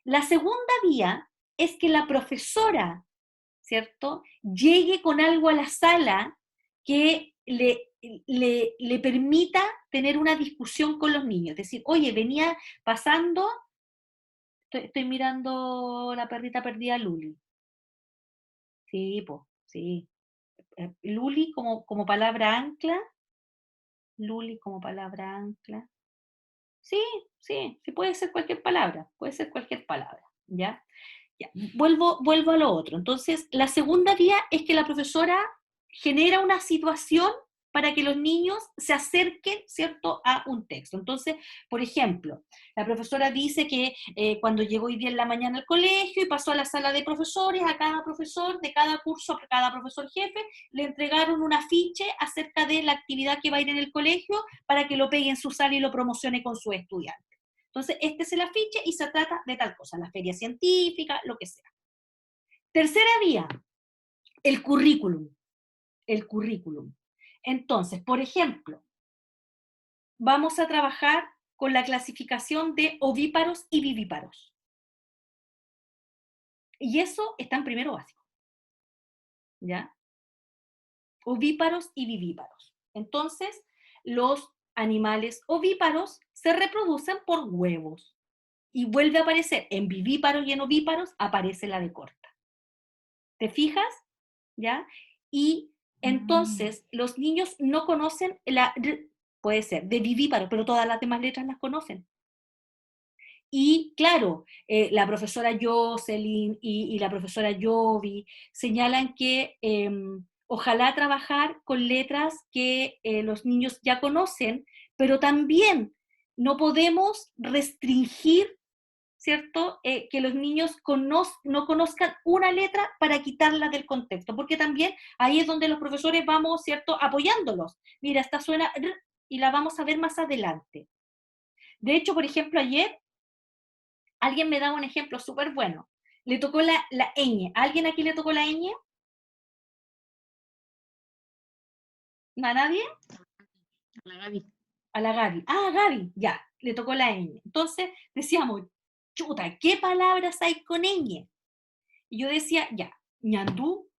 Speaker 1: La segunda vía es que la profesora, ¿cierto?, llegue con algo a la sala que le permita tener una discusión con los niños. Es decir, oye, venía pasando, estoy mirando la perrita perdida Luli. Sí, pues, sí. Luli como palabra ancla. Luli como palabra ancla. Sí, sí, sí puede ser cualquier palabra, ¿ya? Ya, vuelvo a lo otro. Entonces, la segunda vía es que la profesora genera una situación para que los niños se acerquen, ¿cierto?, a un texto. Entonces, por ejemplo, la profesora dice que cuando llegó hoy día en la mañana al colegio y pasó a la sala de profesores, a cada profesor de cada curso, a cada profesor jefe, le entregaron un afiche acerca de la actividad que va a ir en el colegio para que lo pegue en su sala y lo promocione con sus estudiantes. Entonces, este es el afiche y se trata de tal cosa, la feria científica, lo que sea. Tercera vía, el currículum. El currículum. Entonces, por ejemplo, vamos a trabajar con la clasificación de ovíparos y vivíparos. Y eso está en primero básico. ¿Ya? Ovíparos y vivíparos. Entonces, los animales ovíparos se reproducen por huevos. Y vuelve a aparecer en vivíparos y en ovíparos, aparece la de corta. ¿Te fijas? ¿Ya? Y entonces los niños no conocen puede ser, de vivíparo, pero todas las demás letras las conocen. Y claro, la profesora Jocelyn y la profesora Jovi señalan que ojalá trabajar con letras que los niños ya conocen, pero también no podemos restringir, ¿cierto?, que los niños no conozcan una letra para quitarla del contexto, porque también ahí es donde los profesores vamos, ¿cierto?, apoyándolos. Mira, esta suena y la vamos a ver más adelante. De hecho, por ejemplo, ayer alguien me daba un ejemplo súper bueno. Le tocó la ñ. ¿A alguien aquí le tocó la ñ? ¿No a nadie?
Speaker 2: A la Gaby.
Speaker 1: A la Gaby. Ah, Gaby, ya, le tocó la ñ. Entonces decíamos, chuta, ¿qué palabras hay con ñ? Y yo decía, ya, ñandú,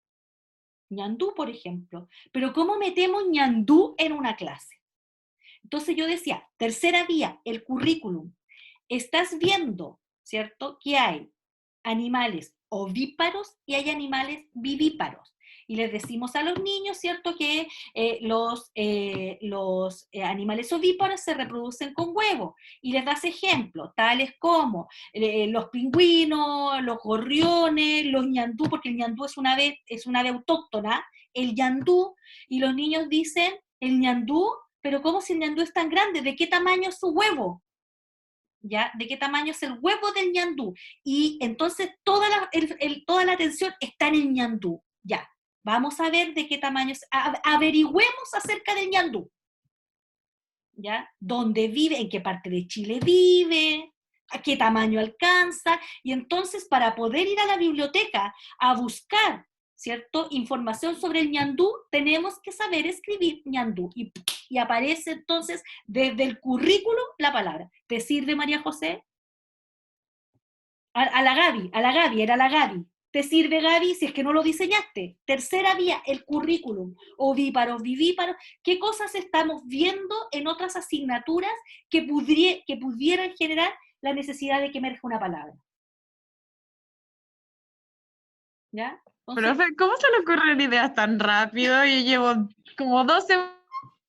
Speaker 1: ñandú, por ejemplo. Pero ¿cómo metemos ñandú en una clase? Entonces yo decía, tercera vía, el currículum. Estás viendo, ¿cierto?, que hay animales ovíparos y hay animales vivíparos. Y les decimos a los niños, ¿cierto?, que los animales ovíparos se reproducen con huevos. Y les das ejemplos, tales como los pingüinos, los gorriones, los ñandú, porque el ñandú es una ave autóctona, el ñandú, y los niños dicen, el ñandú, pero ¿cómo si el ñandú es tan grande? ¿De qué tamaño es su huevo? ¿Ya? ¿De qué tamaño es el huevo del ñandú? Y entonces toda la atención está en el ñandú. Ya, vamos a ver de qué tamaño es. Averigüemos acerca del ñandú. ¿Ya? ¿Dónde vive? ¿En qué parte de Chile vive? ¿A qué tamaño alcanza? Y entonces para poder ir a la biblioteca a buscar, ¿cierto?, información sobre el ñandú, tenemos que saber escribir ñandú. Y aparece entonces desde el currículum la palabra. ¿Te sirve, María José? A la Gaby, era la Gaby. ¿Te sirve, Gaby, si es que no lo diseñaste? Tercera vía, el currículum. Ovíparos, vivíparos. ¿Qué cosas estamos viendo en otras asignaturas que pudieran generar la necesidad de que emerja una palabra? ¿Ya? Entonces,
Speaker 2: Profe, ¿cómo se le ocurren ideas tan rápido? Yo llevo como 12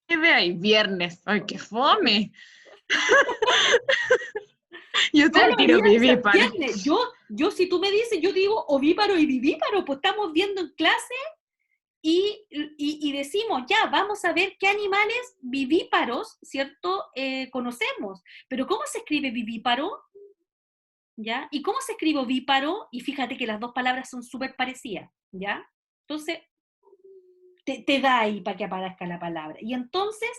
Speaker 2: ideas y viernes. ¡Ay, qué fome! Yo soy el tiro vivíparo.
Speaker 1: yo, si tú me dices, yo digo ovíparo y vivíparo, pues estamos viendo en clase y decimos, ya, vamos a ver qué animales vivíparos, ¿cierto?, conocemos. Pero ¿cómo se escribe vivíparo? ¿Ya? ¿Y cómo se escribe ovíparo? Y fíjate que las dos palabras son súper parecidas, ¿ya? Entonces, te da ahí para que aparezca la palabra. Y entonces,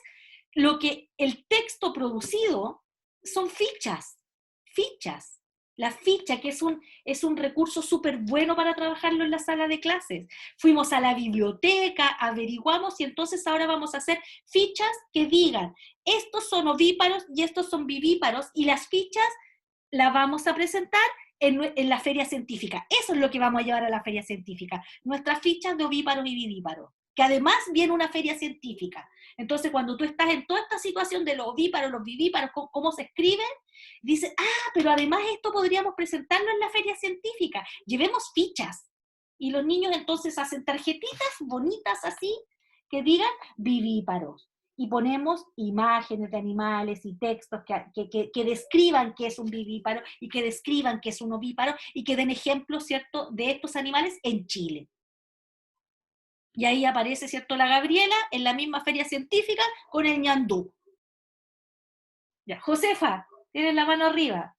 Speaker 1: el texto producido son fichas. La ficha, que es un recurso súper bueno para trabajarlo en la sala de clases. Fuimos a la biblioteca, averiguamos y entonces ahora vamos a hacer fichas que digan, estos son ovíparos y estos son vivíparos, y las fichas las vamos a presentar en la feria científica. Eso es lo que vamos a llevar a la feria científica, nuestras fichas de ovíparos y vivíparos, que además viene una feria científica. Entonces, cuando tú estás en toda esta situación de los ovíparos, los vivíparos, cómo se escriben, dices, pero además esto podríamos presentarlo en la feria científica, llevemos fichas. Y los niños entonces hacen tarjetitas bonitas así, que digan vivíparos. Y ponemos imágenes de animales y textos que describan qué es un vivíparo y que describan qué es un ovíparo y que den ejemplos, ¿cierto?, de estos animales en Chile. Y ahí aparece, ¿cierto?, la Gabriela en la misma feria científica con el ñandú. Ya, Josefa, tienes la mano arriba.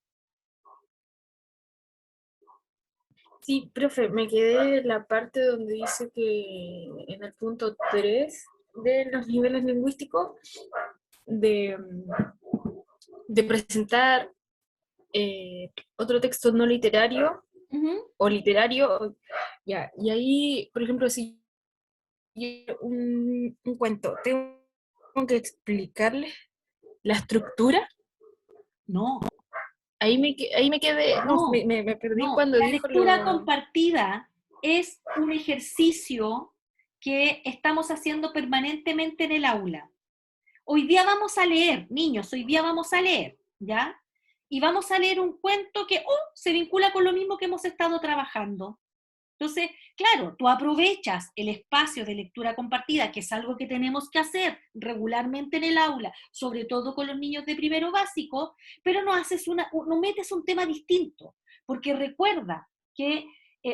Speaker 3: Sí, profe, me quedé en la parte donde dice que en el punto 3 de los niveles lingüísticos de presentar otro texto no literario o literario, ya, y ahí, por ejemplo, si yo un cuento, tengo que explicarles la estructura.
Speaker 1: No,
Speaker 3: Ahí me quedé,
Speaker 1: No,
Speaker 3: me perdí
Speaker 1: no,
Speaker 3: cuando
Speaker 1: la
Speaker 3: dijo
Speaker 1: lectura compartida es un ejercicio que estamos haciendo permanentemente en el aula. Hoy día vamos a leer, niños, hoy día vamos a leer, ¿ya? Y vamos a leer un cuento que se vincula con lo mismo que hemos estado trabajando. Entonces, claro, tú aprovechas el espacio de lectura compartida, que es algo que tenemos que hacer regularmente en el aula, sobre todo con los niños de primero básico, pero no metes un tema distinto, porque recuerda que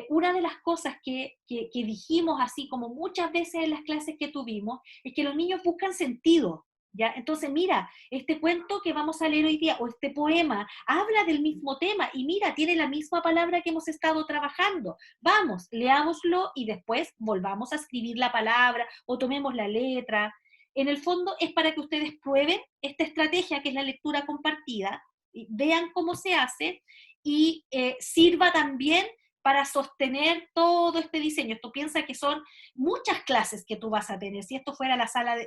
Speaker 1: una de las cosas que dijimos así como muchas veces en las clases que tuvimos, es que los niños buscan sentido. ¿Ya? Entonces, mira, este cuento que vamos a leer hoy día, o este poema, habla del mismo tema, y mira, tiene la misma palabra que hemos estado trabajando. Vamos, leámoslo y después volvamos a escribir la palabra, o tomemos la letra. En el fondo es para que ustedes prueben esta estrategia que es la lectura compartida, y vean cómo se hace, y sirva también para sostener todo este diseño. Tú piensas que son muchas clases que tú vas a tener. Si esto fuera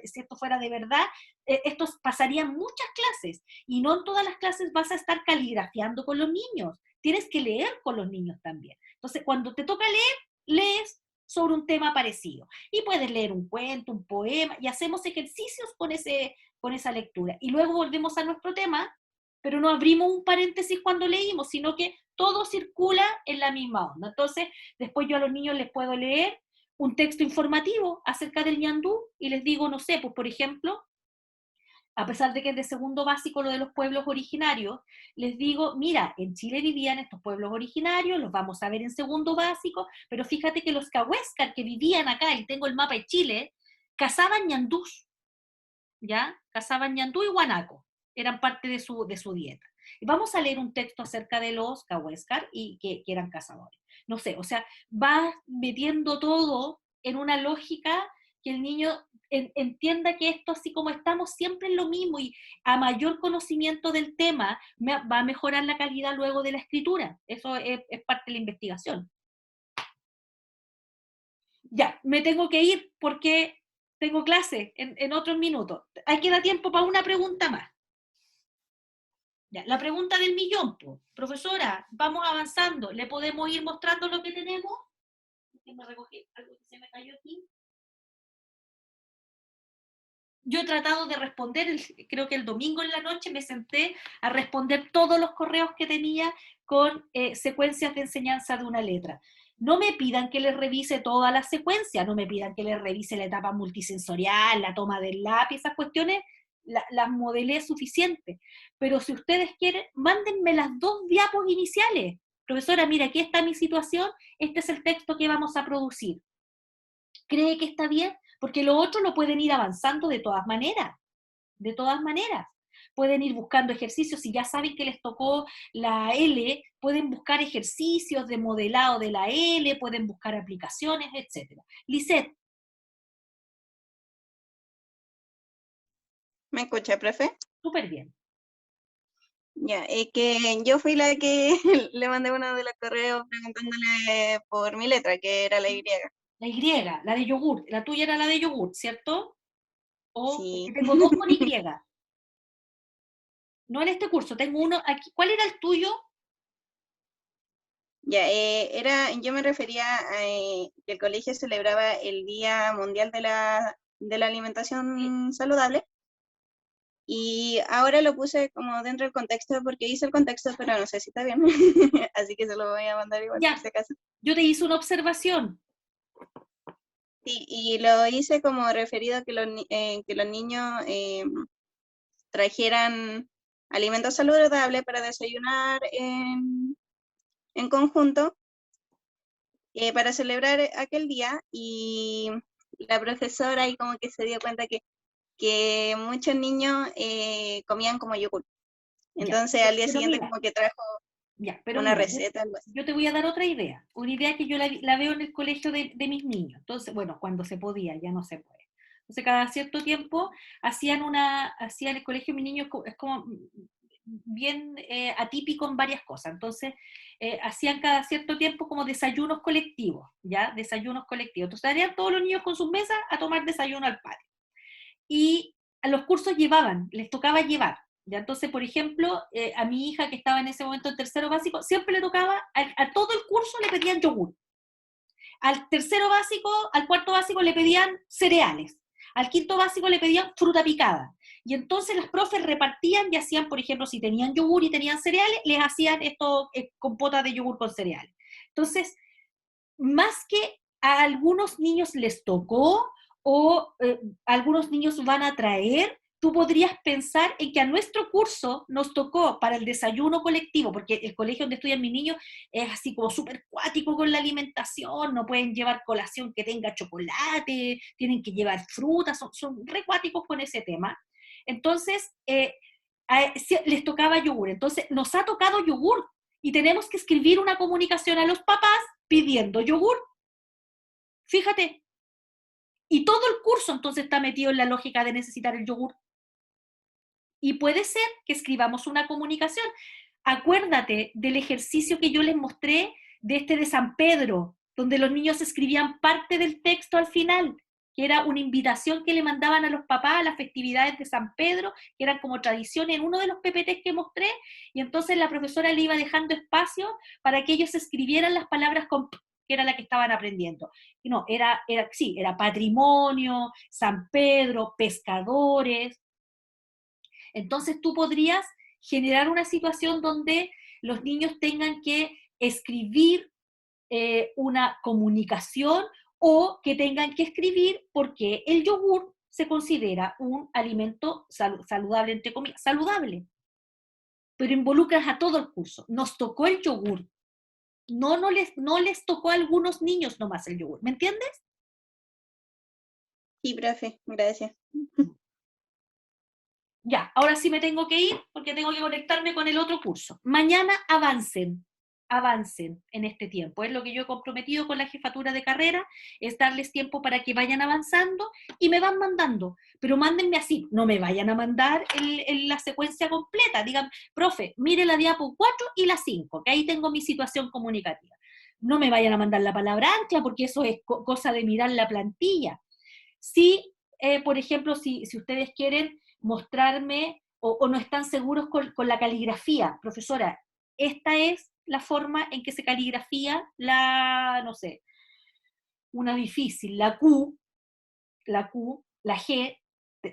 Speaker 1: si esto fuera de verdad, estos pasarían muchas clases, y no en todas las clases vas a estar caligrafiando con los niños, tienes que leer con los niños también. Entonces, cuando te toca leer, lees sobre un tema parecido, y puedes leer un cuento, un poema, y hacemos ejercicios con con esa lectura. Y luego volvemos a nuestro tema, pero no abrimos un paréntesis cuando leímos, sino que todo circula en la misma onda. Entonces, después yo a los niños les puedo leer un texto informativo acerca del ñandú y les digo, no sé, pues por ejemplo, a pesar de que es de segundo básico lo de los pueblos originarios, les digo, mira, en Chile vivían estos pueblos originarios, los vamos a ver en segundo básico, pero fíjate que los cahuéscar que vivían acá, y tengo el mapa de Chile, cazaban ñandús, ¿ya? Cazaban ñandú y guanaco, eran parte de su dieta. Y vamos a leer un texto acerca de los cahuéscar y que eran cazadores. No sé, o sea, va metiendo todo en una lógica que el niño entienda que esto, así como estamos siempre en lo mismo y a mayor conocimiento del tema, va a mejorar la calidad luego de la escritura. Eso es parte de la investigación. Ya, me tengo que ir porque tengo clase en otros minutos. Hay que dar tiempo para una pregunta más. Ya, la pregunta del millón, pues. Profesora, vamos avanzando. ¿Le podemos ir mostrando lo que tenemos? Me recogí algo que se me cayó aquí. Yo he tratado de responder, creo que el domingo en la noche me senté a responder todos los correos que tenía con secuencias de enseñanza de una letra. No me pidan que les revise toda la secuencia, no me pidan que les revise la etapa multisensorial, la toma del lápiz, esas cuestiones las modelé suficiente. Pero si ustedes quieren, mándenme las 2 diapos iniciales. Profesora, mira, aquí está mi situación, este es el texto que vamos a producir. ¿Cree que está bien? Porque lo otro lo pueden ir avanzando de todas maneras, de todas maneras. Pueden ir buscando ejercicios, si ya saben que les tocó la L, pueden buscar ejercicios de modelado de la L, pueden buscar aplicaciones, etc. Lisette.
Speaker 6: ¿Me escucha, profe?
Speaker 1: Súper bien.
Speaker 6: Ya, es que yo fui la que le mandé uno de los correos preguntándole por mi letra, que era la Y.
Speaker 1: La Y, la de yogur, la tuya era la de yogur, ¿cierto? O
Speaker 6: Sí.
Speaker 1: tengo 2 con Y. No en este curso, tengo uno aquí. ¿Cuál era el tuyo?
Speaker 6: Ya, yo me refería a que el colegio celebraba el Día Mundial de la Alimentación Saludable, y ahora lo puse como dentro del contexto porque hice el contexto, pero no sé si está bien, así que se lo voy a mandar igual por
Speaker 1: Ya,
Speaker 6: si acaso.
Speaker 1: yo te hice una observación.
Speaker 6: Sí, y lo hice como referido a que que los niños trajeran alimentos saludables para desayunar en conjunto para celebrar aquel día, y la profesora ahí como que se dio cuenta que muchos niños comían como yogur. Entonces
Speaker 1: Ya,
Speaker 6: al día
Speaker 1: pero
Speaker 6: siguiente
Speaker 1: mira,
Speaker 6: como que trajo
Speaker 1: ya, pero
Speaker 6: una
Speaker 1: mira,
Speaker 6: receta, algo así.
Speaker 1: yo te voy a dar otra idea, una idea que yo la veo en el colegio de mis niños. Entonces, bueno, cuando se podía, ya no se puede. Entonces, cada cierto tiempo hacían el colegio de mis niños, es como bien atípico en varias cosas. Entonces, hacían cada cierto tiempo como desayunos colectivos, ¿ya? Desayunos colectivos. Entonces, salían todos los niños con sus mesas a tomar desayuno al patio. Y a los cursos les tocaba llevar. ¿Ya? Entonces, por ejemplo, a mi hija que estaba en ese momento en tercero básico, siempre le tocaba, a todo el curso le pedían yogur. Al tercero básico, al cuarto básico le pedían cereales. Al quinto básico le pedían fruta picada. Y entonces las profes repartían y hacían, por ejemplo, si tenían yogur y tenían cereales, les hacían esto compotas de yogur con cereales. Entonces, más que a algunos niños les tocó o algunos niños van a traer, tú podrías pensar en que a nuestro curso nos tocó para el desayuno colectivo, porque el colegio donde estudian mis niños es así como súper cuático con la alimentación, no pueden llevar colación que tenga chocolate, tienen que llevar frutas, son re cuáticos con ese tema. Entonces, les tocaba yogur, entonces nos ha tocado yogur y tenemos que escribir una comunicación a los papás pidiendo yogur. Fíjate. Y todo el curso entonces está metido en la lógica de necesitar el yogur. Y puede ser que escribamos una comunicación. Acuérdate del ejercicio que yo les mostré de San Pedro, donde los niños escribían parte del texto al final, que era una invitación que le mandaban a los papás a las festividades de San Pedro, que eran como tradición en uno de los PPTs que mostré, y entonces la profesora le iba dejando espacio para que ellos escribieran las palabras con P, que era la que estaban aprendiendo. Y no, era patrimonio, San Pedro, pescadores. Entonces tú podrías generar una situación donde los niños tengan que escribir una comunicación o que tengan que escribir porque el yogur se considera un alimento saludable, entre comillas, saludable. Pero involucras a todo el curso. Nos tocó el yogur. No les tocó a algunos niños nomás el yogur. ¿Me entiendes?
Speaker 6: Sí, profe, gracias.
Speaker 1: Ya, ahora sí me tengo que ir porque tengo que conectarme con el otro curso. Mañana avancen en este tiempo. Es lo que yo he comprometido con la jefatura de carrera, es darles tiempo para que vayan avanzando y me van mandando. Pero mándenme así, no me vayan a mandar la secuencia completa. Digan, profe, mire la diapo 4 y la 5, que ahí tengo mi situación comunicativa. No me vayan a mandar la palabra ancla porque eso es cosa de mirar la plantilla. Sí, por ejemplo, si ustedes quieren mostrarme o no están seguros con la caligrafía, profesora, esta es la forma en que se caligrafía no sé, una difícil, la Q, la G,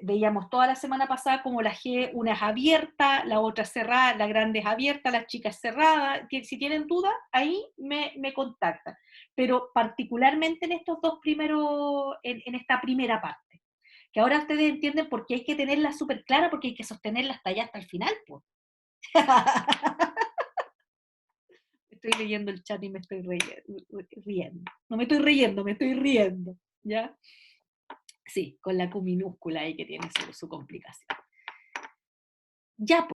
Speaker 1: veíamos toda la semana pasada como la G, una es abierta, la otra es cerrada, la grande es abierta, la chica es cerrada. Si tienen dudas, ahí me contactan. Pero particularmente en estos dos primeros, en esta primera parte. Que ahora ustedes entienden por qué hay que tenerla súper clara, porque hay que sostenerla hasta allá, hasta el final, pues. Estoy leyendo el chat y me estoy riendo. No me estoy riendo, me estoy riendo, ¿ya? Sí, con la Q minúscula ahí que tiene su complicación. Ya, pues.